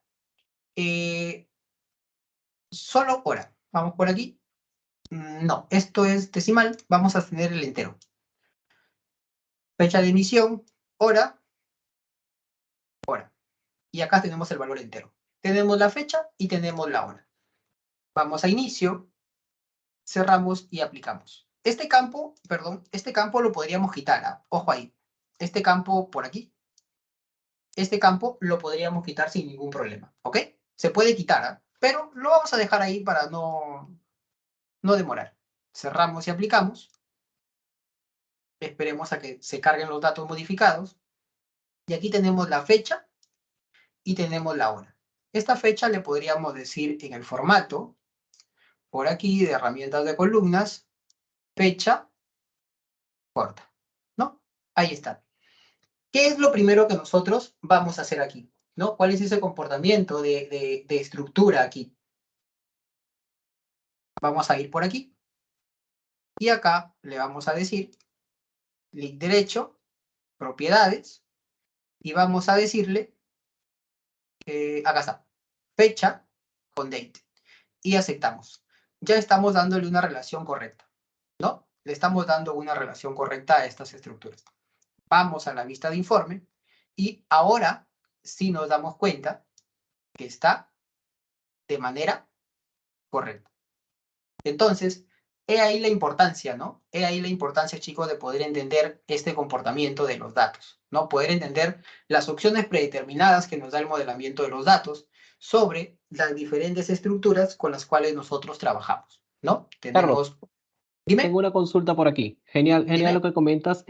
solo hora. Vamos por aquí. No, esto es decimal. Vamos a tener el entero. Fecha de emisión, hora, hora. Y acá tenemos el valor entero. Tenemos la fecha y tenemos la hora. Vamos a inicio, cerramos y aplicamos. Este campo lo podríamos quitar, ¿eh? Ojo ahí. Este campo por aquí. Este campo lo podríamos quitar sin ningún problema, ¿ok? Se puede quitar, ¿eh? Pero lo vamos a dejar ahí para no demorar. Cerramos y aplicamos. Esperemos a que se carguen los datos modificados. Y aquí tenemos la fecha y tenemos la hora. Esta fecha le podríamos decir en el formato, por aquí, de herramientas de columnas, fecha corta, ¿no? Ahí está. ¿Qué es lo primero que nosotros vamos a hacer aquí? ¿No? ¿Cuál es ese comportamiento de estructura aquí? Vamos a ir por aquí. Y acá le vamos a decir clic derecho, propiedades, y vamos a decirle, acá está, fecha con date. Y aceptamos. ya estamos dándole una relación correcta, ¿no? Le estamos dando una relación correcta a estas estructuras. Vamos a la vista de informe y ahora sí nos damos cuenta que está de manera correcta. Entonces, he ahí la importancia, ¿no? He ahí la importancia, chicos, de poder entender este comportamiento de los datos, ¿no? Poder entender las opciones predeterminadas que nos da el modelamiento de los datos sobre las diferentes estructuras con las cuales nosotros trabajamos, ¿no?
Carlos,
Tenemos,
tengo
dime,
una consulta por aquí. Genial, genial lo
dime.
que comentas.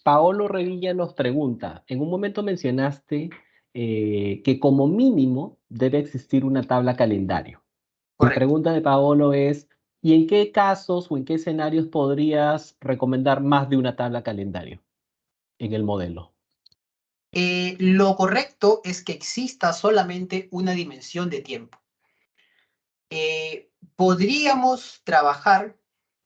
Paolo Revilla nos pregunta, en un momento mencionaste que como mínimo debe existir una tabla calendario. Mi
Correcto.
pregunta de Paolo es, ¿y en qué casos o en qué escenarios podrías recomendar más de una tabla calendario en el modelo?
Lo correcto es que exista solamente una dimensión de tiempo. ¿Podríamos trabajar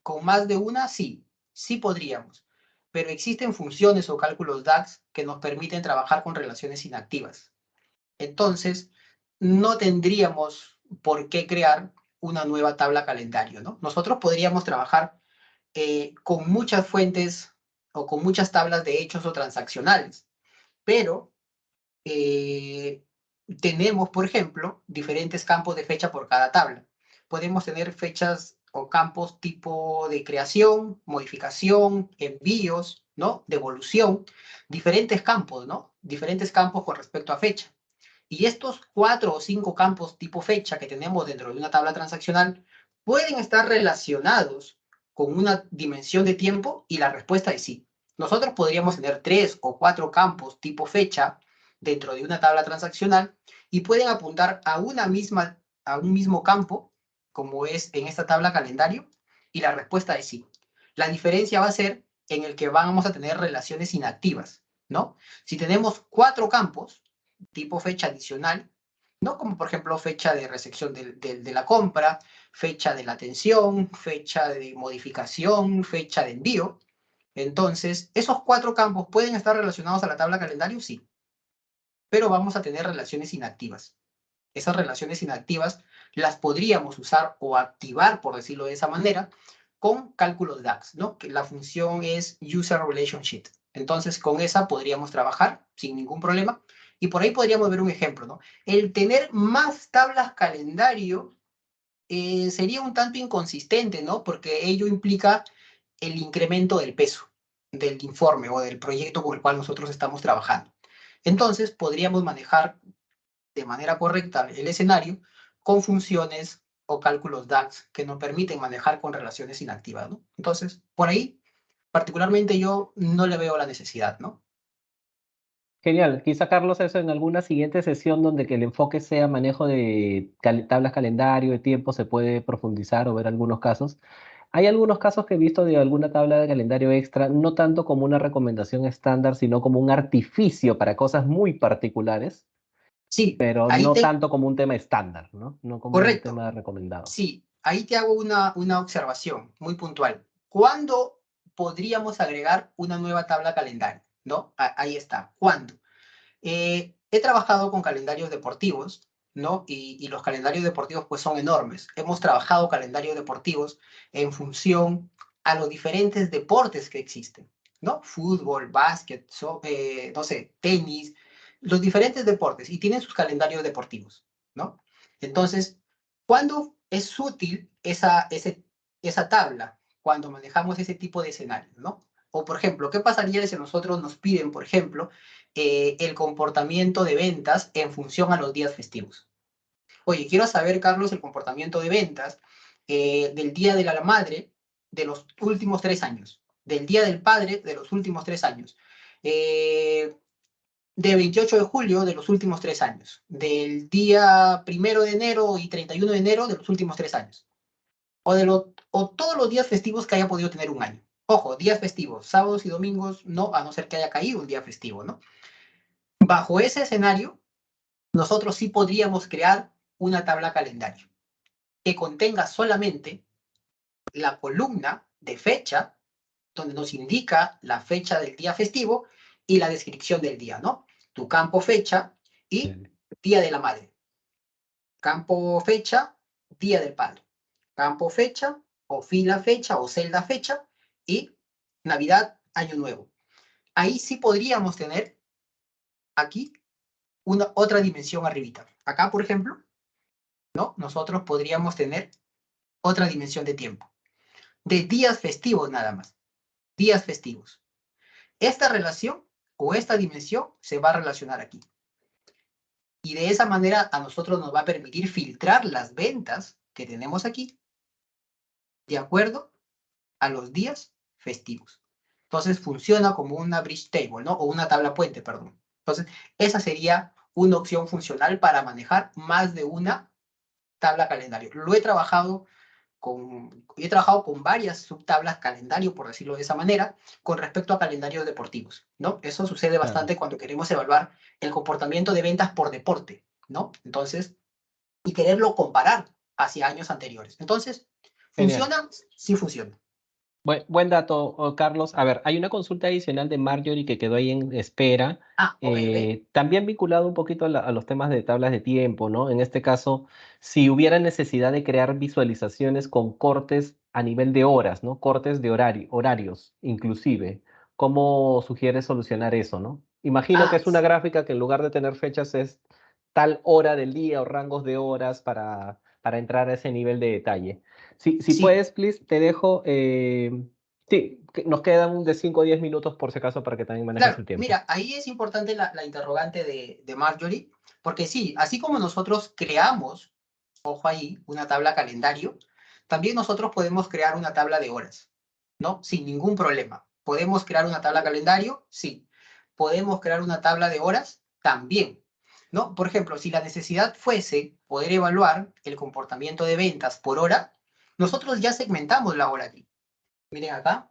con más de una? Sí, sí podríamos, pero existen funciones o cálculos DAX que nos permiten trabajar con relaciones inactivas. Entonces, no tendríamos por qué crear una nueva tabla calendario, ¿no? Nosotros podríamos trabajar con muchas fuentes o con muchas tablas de hechos o transaccionales, pero eh, tenemos, por ejemplo, diferentes campos de fecha por cada tabla. Podemos tener fechas o campos tipo de creación, modificación, envíos, ¿no? Devolución, diferentes campos, ¿no? Diferentes campos con respecto a fecha. Y estos 4 o 5 campos tipo fecha que tenemos dentro de una tabla transaccional pueden estar relacionados con una dimensión de tiempo y la respuesta es sí. Nosotros podríamos tener 3 o 4 campos tipo fecha dentro de una tabla transaccional y pueden apuntar a a un mismo campo, como es en esta tabla calendario, y la respuesta es sí. La diferencia va a ser en el que vamos a tener relaciones inactivas, ¿no? Si tenemos 4 campos, tipo fecha adicional, ¿no? Como por ejemplo fecha de recepción de la compra, fecha de la atención, fecha de modificación, fecha de envío. Entonces, ¿esos 4 campos pueden estar relacionados a la tabla calendario? Sí, pero vamos a tener relaciones inactivas. Esas relaciones inactivas las podríamos usar o activar, por decirlo de esa manera, con cálculos DAX, ¿no? Que la función es User Relationship. Entonces, con esa podríamos trabajar sin ningún problema. Y por ahí podríamos ver un ejemplo, ¿no? El tener más tablas calendario sería un tanto inconsistente, ¿no? Porque ello implica el incremento del peso del informe o del proyecto con el cual nosotros estamos trabajando. Entonces, podríamos manejar de manera correcta el escenario con funciones o cálculos DAX que nos permiten manejar con relaciones inactivas, ¿no? Entonces, por ahí, particularmente yo no le veo la necesidad, ¿no?
Genial. Quizá, Carlos, eso en alguna siguiente sesión donde que el enfoque sea manejo de tablas calendario, de tiempo, se puede profundizar o ver algunos casos. Hay algunos casos que he visto de alguna tabla de calendario extra, no tanto como una recomendación estándar, sino como un artificio para cosas muy particulares,
Sí,
pero
ahí
no
te,
tanto como un tema estándar, ¿no? No como un
correcto,
tema recomendado.
sí, ahí te hago una observación muy puntual. ¿Cuándo podríamos agregar una nueva tabla calendario? ¿No? Ahí está. ¿Cuándo? He trabajado con calendarios deportivos, ¿no? Y los calendarios deportivos pues son enormes. Hemos trabajado calendarios deportivos en función a los diferentes deportes que existen, ¿no? Fútbol, básquet, no sé, tenis, los diferentes deportes y tienen sus calendarios deportivos, ¿no? Entonces, ¿cuándo es útil esa tabla? Cuando manejamos ese tipo de escenarios, ¿no? O, por ejemplo, ¿qué pasaría si a nosotros nos piden, por ejemplo, el comportamiento de ventas en función a los días festivos? Oye, quiero saber, Carlos, el comportamiento de ventas del Día de la Madre de los últimos 3 años, del Día del Padre de los últimos 3 años, eh, de 28 de julio de los últimos 3 años, del día 1 de enero y 31 de enero de los últimos 3 años, o todos los días festivos que haya podido tener un año. Ojo, días festivos, sábados y domingos no, a no ser que haya caído un día festivo, ¿no? Bajo ese escenario, nosotros sí podríamos crear una tabla calendario que contenga solamente la columna de fecha, donde nos indica la fecha del día festivo y la descripción del día, ¿no? Tu campo fecha y
Sí.
Día de la Madre. Campo fecha, Día del Padre. campo fecha, o fila fecha, o celda fecha, y Navidad, Año Nuevo. Ahí sí podríamos tener aquí otra dimensión arribita. Acá, por ejemplo, ¿no? Nosotros podríamos tener otra dimensión de tiempo. De días festivos nada más. Días festivos. Esta relación o esta dimensión se va a relacionar aquí. Y de esa manera a nosotros nos va a permitir filtrar las ventas que tenemos aquí de acuerdo a los días festivos. Entonces funciona como una bridge table, ¿no? O una tabla puente, perdón. Entonces, esa sería una opción funcional para manejar más de una tabla calendario. He trabajado con varias subtablas calendario, por decirlo de esa manera, con respecto a calendarios deportivos, ¿no? Eso sucede
Claro.
bastante cuando queremos evaluar el comportamiento de ventas por deporte, ¿no? Entonces, y quererlo comparar hacia años anteriores. Entonces,
Genial.
¿funciona? Sí funciona.
Buen dato, Carlos. A ver, hay una consulta adicional de Marjorie que quedó ahí en espera,
Ah, ok, ok.
también vinculado un poquito a los temas de tablas de tiempo, ¿no? En este caso, si hubiera necesidad de crear visualizaciones con cortes a nivel de horas, ¿no? Cortes de horarios, inclusive. ¿Cómo sugieres solucionar eso, no? Imagino que
Ah,
es una gráfica que en lugar de tener fechas es tal hora del día o rangos de horas para entrar a ese nivel de detalle. Si
sí,
puedes, please, te dejo. Sí, nos quedan de 5 a 10 minutos por si acaso para que también manejes
claro.
el tiempo.
Mira, ahí es importante la interrogante de Marjorie, porque sí, así como nosotros creamos, ojo ahí, una tabla calendario, también nosotros podemos crear una tabla de horas, ¿no? Sin ningún problema. ¿Podemos crear una tabla calendario? Sí. ¿Podemos crear una tabla de horas? También, ¿no? Por ejemplo, si la necesidad fuese poder evaluar el comportamiento de ventas por hora, nosotros ya segmentamos la hora aquí. Miren acá,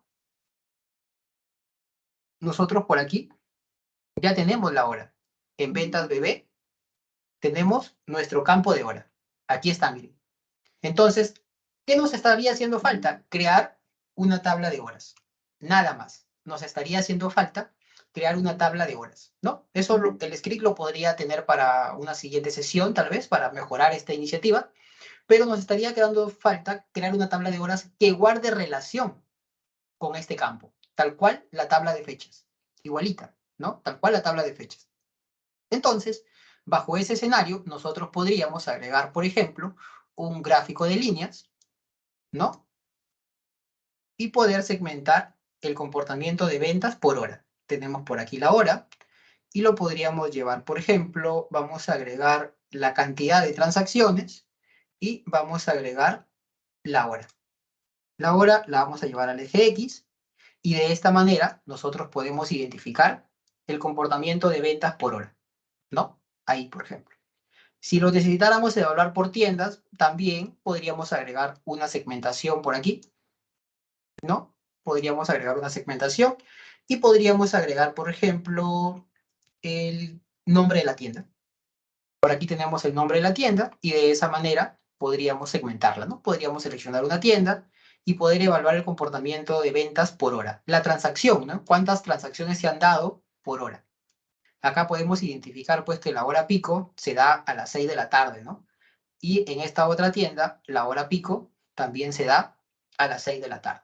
nosotros por aquí ya tenemos la hora. En ventas bebé tenemos nuestro campo de hora. Aquí está, miren. Entonces, ¿qué nos estaría haciendo falta? Crear una tabla de horas. Nada más. Nos estaría haciendo falta crear una tabla de horas, ¿no? Eso el script lo podría tener para una siguiente sesión, tal vez, para mejorar esta iniciativa, pero nos estaría quedando falta crear una tabla de horas que guarde relación con este campo, tal cual la tabla de fechas, igualita, ¿no? Tal cual la tabla de fechas. Entonces, bajo ese escenario, nosotros podríamos agregar, por ejemplo, un gráfico de líneas, ¿no? Y poder segmentar el comportamiento de ventas por hora. Tenemos por aquí la hora y lo podríamos llevar, por ejemplo, vamos a agregar la cantidad de transacciones y vamos a agregar la hora. La hora la vamos a llevar al eje X y de esta manera nosotros podemos identificar el comportamiento de ventas por hora, ¿no? Ahí, por ejemplo. Si lo necesitáramos evaluar por tiendas, también podríamos agregar una segmentación por aquí, ¿no? Podríamos agregar una segmentación y podríamos agregar, por ejemplo, el nombre de la tienda. Por aquí tenemos el nombre de la tienda y de esa manera podríamos segmentarla, ¿no? Podríamos seleccionar una tienda y poder evaluar el comportamiento de ventas por hora. La transacción, ¿no? ¿Cuántas transacciones se han dado por hora? Acá podemos identificar pues que la hora pico se da a las 6 de la tarde, ¿no? Y en esta otra tienda, la hora pico también se da a las 6 de la tarde.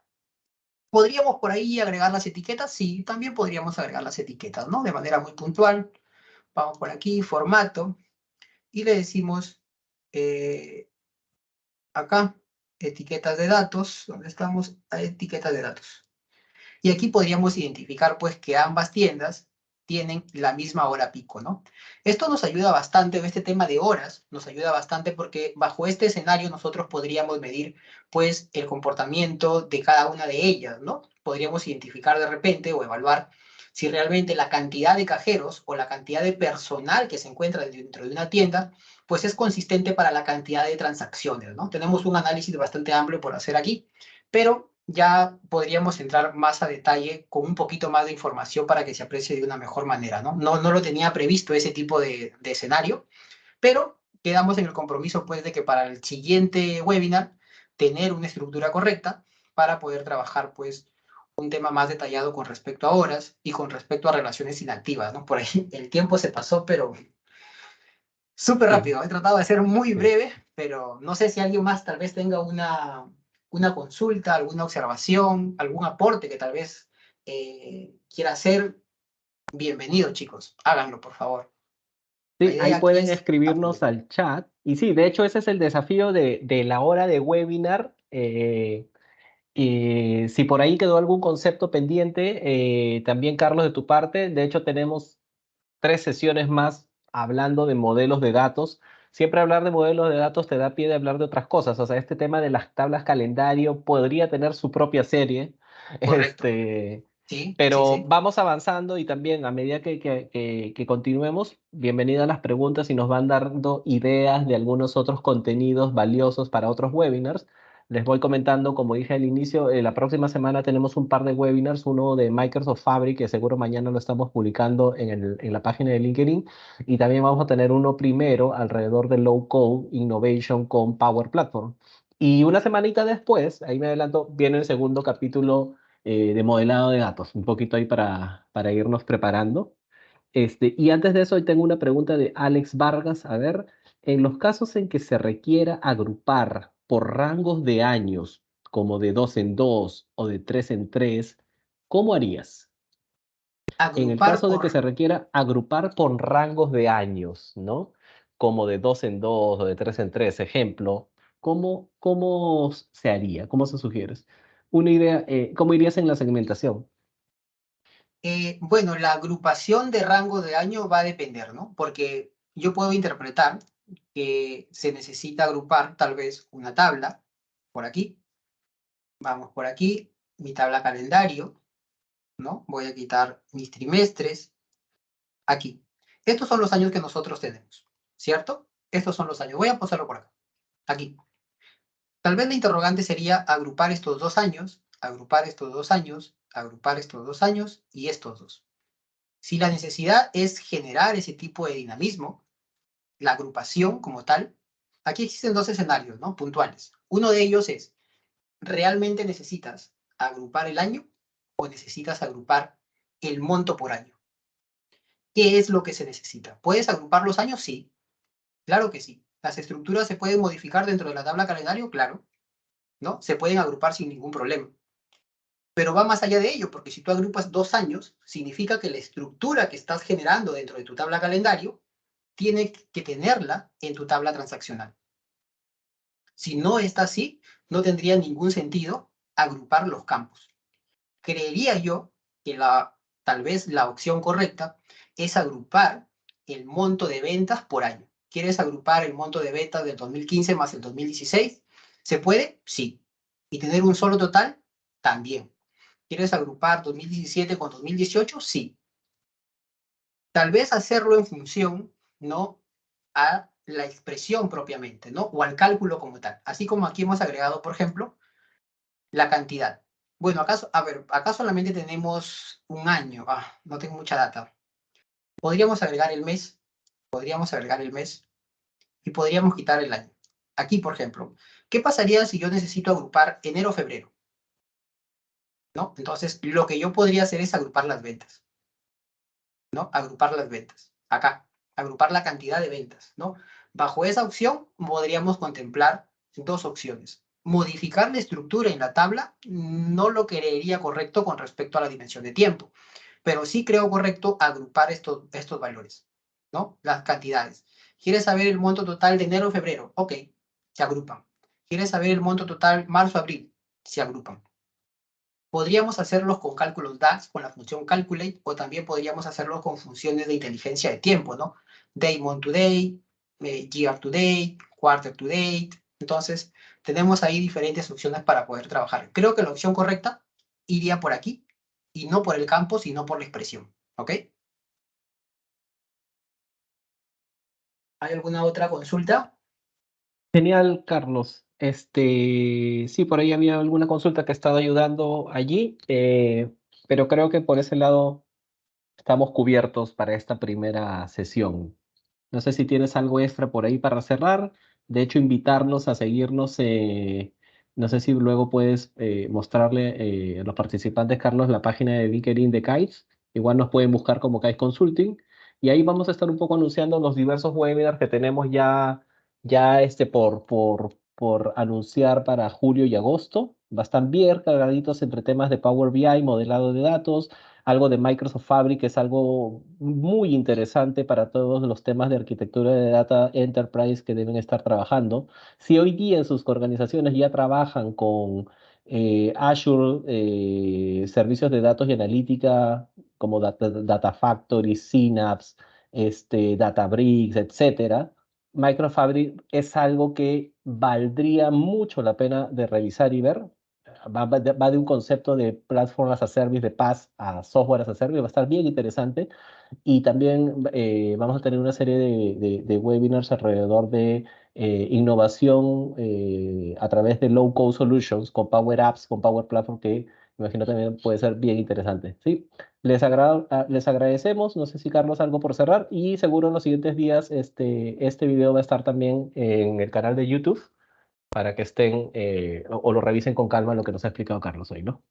¿Podríamos por ahí agregar las etiquetas? Sí, también podríamos agregar las etiquetas, ¿no? De manera muy puntual. Vamos por aquí, formato, y le decimos acá, etiquetas de datos, ¿dónde estamos? Etiquetas de datos. Y aquí podríamos identificar pues que ambas tiendas tienen la misma hora pico, ¿no? Esto nos ayuda bastante, este tema de horas nos ayuda bastante porque bajo este escenario nosotros podríamos medir pues el comportamiento de cada una de ellas, ¿no? Podríamos identificar de repente o evaluar si realmente la cantidad de cajeros o la cantidad de personal que se encuentra dentro de una tienda pues es consistente para la cantidad de transacciones, ¿no? Tenemos un análisis bastante amplio por hacer aquí, pero ya podríamos entrar más a detalle con un poquito más de información para que se aprecie de una mejor manera, ¿no? No lo tenía previsto ese tipo de escenario, pero quedamos en el compromiso, pues, de que para el siguiente webinar, tener una estructura correcta para poder trabajar, pues, un tema más detallado con respecto a horas y con respecto a relaciones inactivas, ¿no? Por ahí el tiempo se pasó, pero súper
Sí,
rápido. He tratado de ser muy
sí.
breve, pero no sé si alguien más tal vez tenga una consulta, alguna observación, algún aporte que tal vez quiera hacer. Bienvenido, chicos. Háganlo, por favor. La
Sí, ahí
idea aquí
pueden
es
escribirnos
aprender.
al chat. Y sí, de hecho ese es el desafío de la hora de webinar. Y si por ahí quedó algún concepto pendiente, también Carlos, de tu parte, de hecho tenemos 3 sesiones más hablando de modelos de datos. Siempre hablar de modelos de datos te da pie de hablar de otras cosas. O sea, este tema de las tablas calendario podría tener su propia serie.
Correcto.
Este,
Sí, sí,
pero
sí.
vamos avanzando y también a medida que continuemos, bienvenidas las preguntas y nos van dando ideas de algunos otros contenidos valiosos para otros webinars. Les voy comentando, como dije al inicio, la próxima semana tenemos un par de webinars, uno de Microsoft Fabric, que seguro mañana lo estamos publicando en la página de LinkedIn, y también vamos a tener uno primero alrededor de Low Code Innovation con Power Platform. Y una semanita después, ahí me adelanto, viene el segundo capítulo de modelado de datos, un poquito ahí para irnos preparando. Y antes de eso, hoy tengo una pregunta de Alex Vargas. A ver, en los casos en que se requiera agrupar por rangos de años, como de 2 en 2 o de 3 en 3, ¿cómo harías? En el
Agrupar
caso de
por...
que se requiera agrupar por rangos de años, ¿no? Como de 2 en 2 o de 3 en 3, ejemplo, ¿cómo se haría? ¿Cómo se sugieres? Una idea, ¿cómo irías en la segmentación?
Bueno, la agrupación de rango de año va a depender, ¿no? Porque yo puedo interpretar que se necesita agrupar tal vez una tabla por aquí. Vamos por aquí, mi tabla calendario, ¿no? Voy a quitar mis trimestres aquí. Estos son los años que nosotros tenemos, ¿cierto? Estos son los años. Voy a posarlo por acá, aquí. Tal vez la interrogante sería agrupar estos 2 años, agrupar estos 2 años, agrupar estos 2 años y estos dos. Si la necesidad es generar ese tipo de dinamismo, la agrupación como tal, aquí existen dos escenarios, ¿no? Puntuales. Uno de ellos es, ¿realmente necesitas agrupar el año o necesitas agrupar el monto por año? ¿Qué es lo que se necesita? ¿Puedes agrupar los años? Sí, claro que sí. ¿Las estructuras se pueden modificar dentro de la tabla calendario? Claro, ¿no? Se pueden agrupar sin ningún problema. Pero va más allá de ello, porque si tú agrupas 2 años, significa que la estructura que estás generando dentro de tu tabla calendario tiene que tenerla en tu tabla transaccional. Si no está así, no tendría ningún sentido agrupar los campos. Creería yo que tal vez la opción correcta es agrupar el monto de ventas por año. ¿Quieres agrupar el monto de ventas del 2015 más el 2016? ¿Se puede? Sí. ¿Y tener un solo total? También. ¿Quieres agrupar 2017 con 2018? Sí. Tal vez hacerlo en función, ¿no? A la expresión propiamente, ¿no? O al cálculo como tal. Así como aquí hemos agregado, por ejemplo, la cantidad. Bueno, acaso, a ver, acá solamente tenemos un año. No tengo mucha data. Podríamos agregar el mes, podríamos agregar el mes y podríamos quitar el año. Aquí, por ejemplo, ¿qué pasaría si yo necesito agrupar enero-febrero? ¿No? Entonces, lo que yo podría hacer es agrupar las ventas, ¿no? Agrupar las ventas. Acá, agrupar la cantidad de ventas, ¿no? Bajo esa opción podríamos contemplar dos opciones. Modificar la estructura en la tabla no lo creería correcto con respecto a la dimensión de tiempo, pero sí creo correcto agrupar estos valores, ¿no? Las cantidades. ¿Quieres saber el monto total de enero-febrero? Ok, se agrupan. ¿Quieres saber el monto total marzo-abril? Se agrupan. Podríamos hacerlos con cálculos DAX, con la función calculate, o también podríamos hacerlo con funciones de inteligencia de tiempo, ¿no? Day month to day, year to date, quarter to date. Entonces, tenemos ahí diferentes opciones para poder trabajar. Creo que la opción correcta iría por aquí, y no por el campo, sino por la expresión, ¿ok? ¿Hay alguna otra consulta?
Genial, Carlos. Sí, por ahí había alguna consulta que he estado ayudando allí, pero creo que por ese lado estamos cubiertos para esta primera sesión. No sé si tienes algo extra por ahí para cerrar. De hecho, invitarlos a seguirnos. No sé si luego puedes mostrarle a los participantes, Carlos, la página de LinkedIn de Kites. Igual nos pueden buscar como Kites Consulting. Y ahí vamos a estar un poco anunciando los diversos webinars que tenemos ya ya por anunciar para julio y agosto. Están bien cargaditos entre temas de Power BI, modelado de datos, algo de Microsoft Fabric, que es algo muy interesante para todos los temas de arquitectura de data enterprise que deben estar trabajando. Si hoy día en sus organizaciones ya trabajan con Azure, servicios de datos y analítica como Data Factory, Synapse, Databricks, etcétera, Microfabric es algo que valdría mucho la pena de revisar y ver. Va de un concepto de Platform as a Service, de PaaS a Software as a Service, va a estar bien interesante. Y también vamos a tener una serie de webinars alrededor de innovación a través de Low Code Solutions con Power Apps, con Power Platform, que me imagino también puede ser bien interesante. ¿Sí? Les agradecemos. No sé si Carlos algo por cerrar. Y seguro en los siguientes días este video va a estar también en el canal de YouTube para que estén o lo revisen con calma lo que nos ha explicado Carlos hoy, ¿no?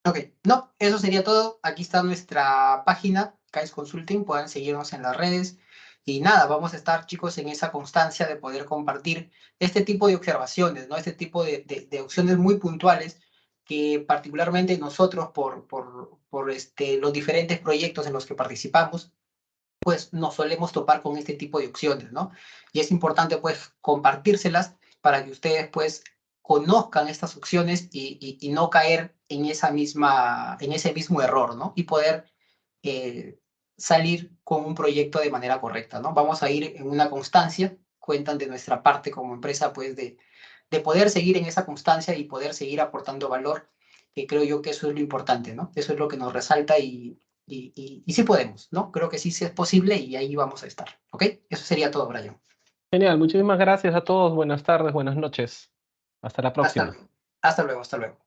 Ok, no, eso sería todo. Aquí está nuestra página, Kais Consulting, pueden seguirnos en las redes. Y nada, vamos a estar, chicos, en esa constancia de poder compartir este tipo de observaciones, ¿no? Este tipo de opciones muy puntuales que particularmente nosotros, por los diferentes proyectos en los que participamos, pues nos solemos topar con este tipo de opciones, ¿no? Y es importante, pues, compartírselas para que ustedes, pues, conozcan estas opciones y no caer en en ese mismo error, ¿no? Y poder eh, salir con un proyecto de manera correcta, ¿no? Vamos a ir en una constancia, cuentan de nuestra parte como empresa, pues, de poder seguir en esa constancia y poder seguir aportando valor, que creo yo que eso es lo importante, ¿no? Eso es lo que nos resalta y sí podemos, ¿no? Creo que sí es posible y ahí vamos a estar, ¿ok? Eso sería todo, Brian.
Genial, muchísimas gracias a todos. Buenas tardes, buenas noches. Hasta la
Hasta
próxima.
luego. Hasta luego, hasta luego.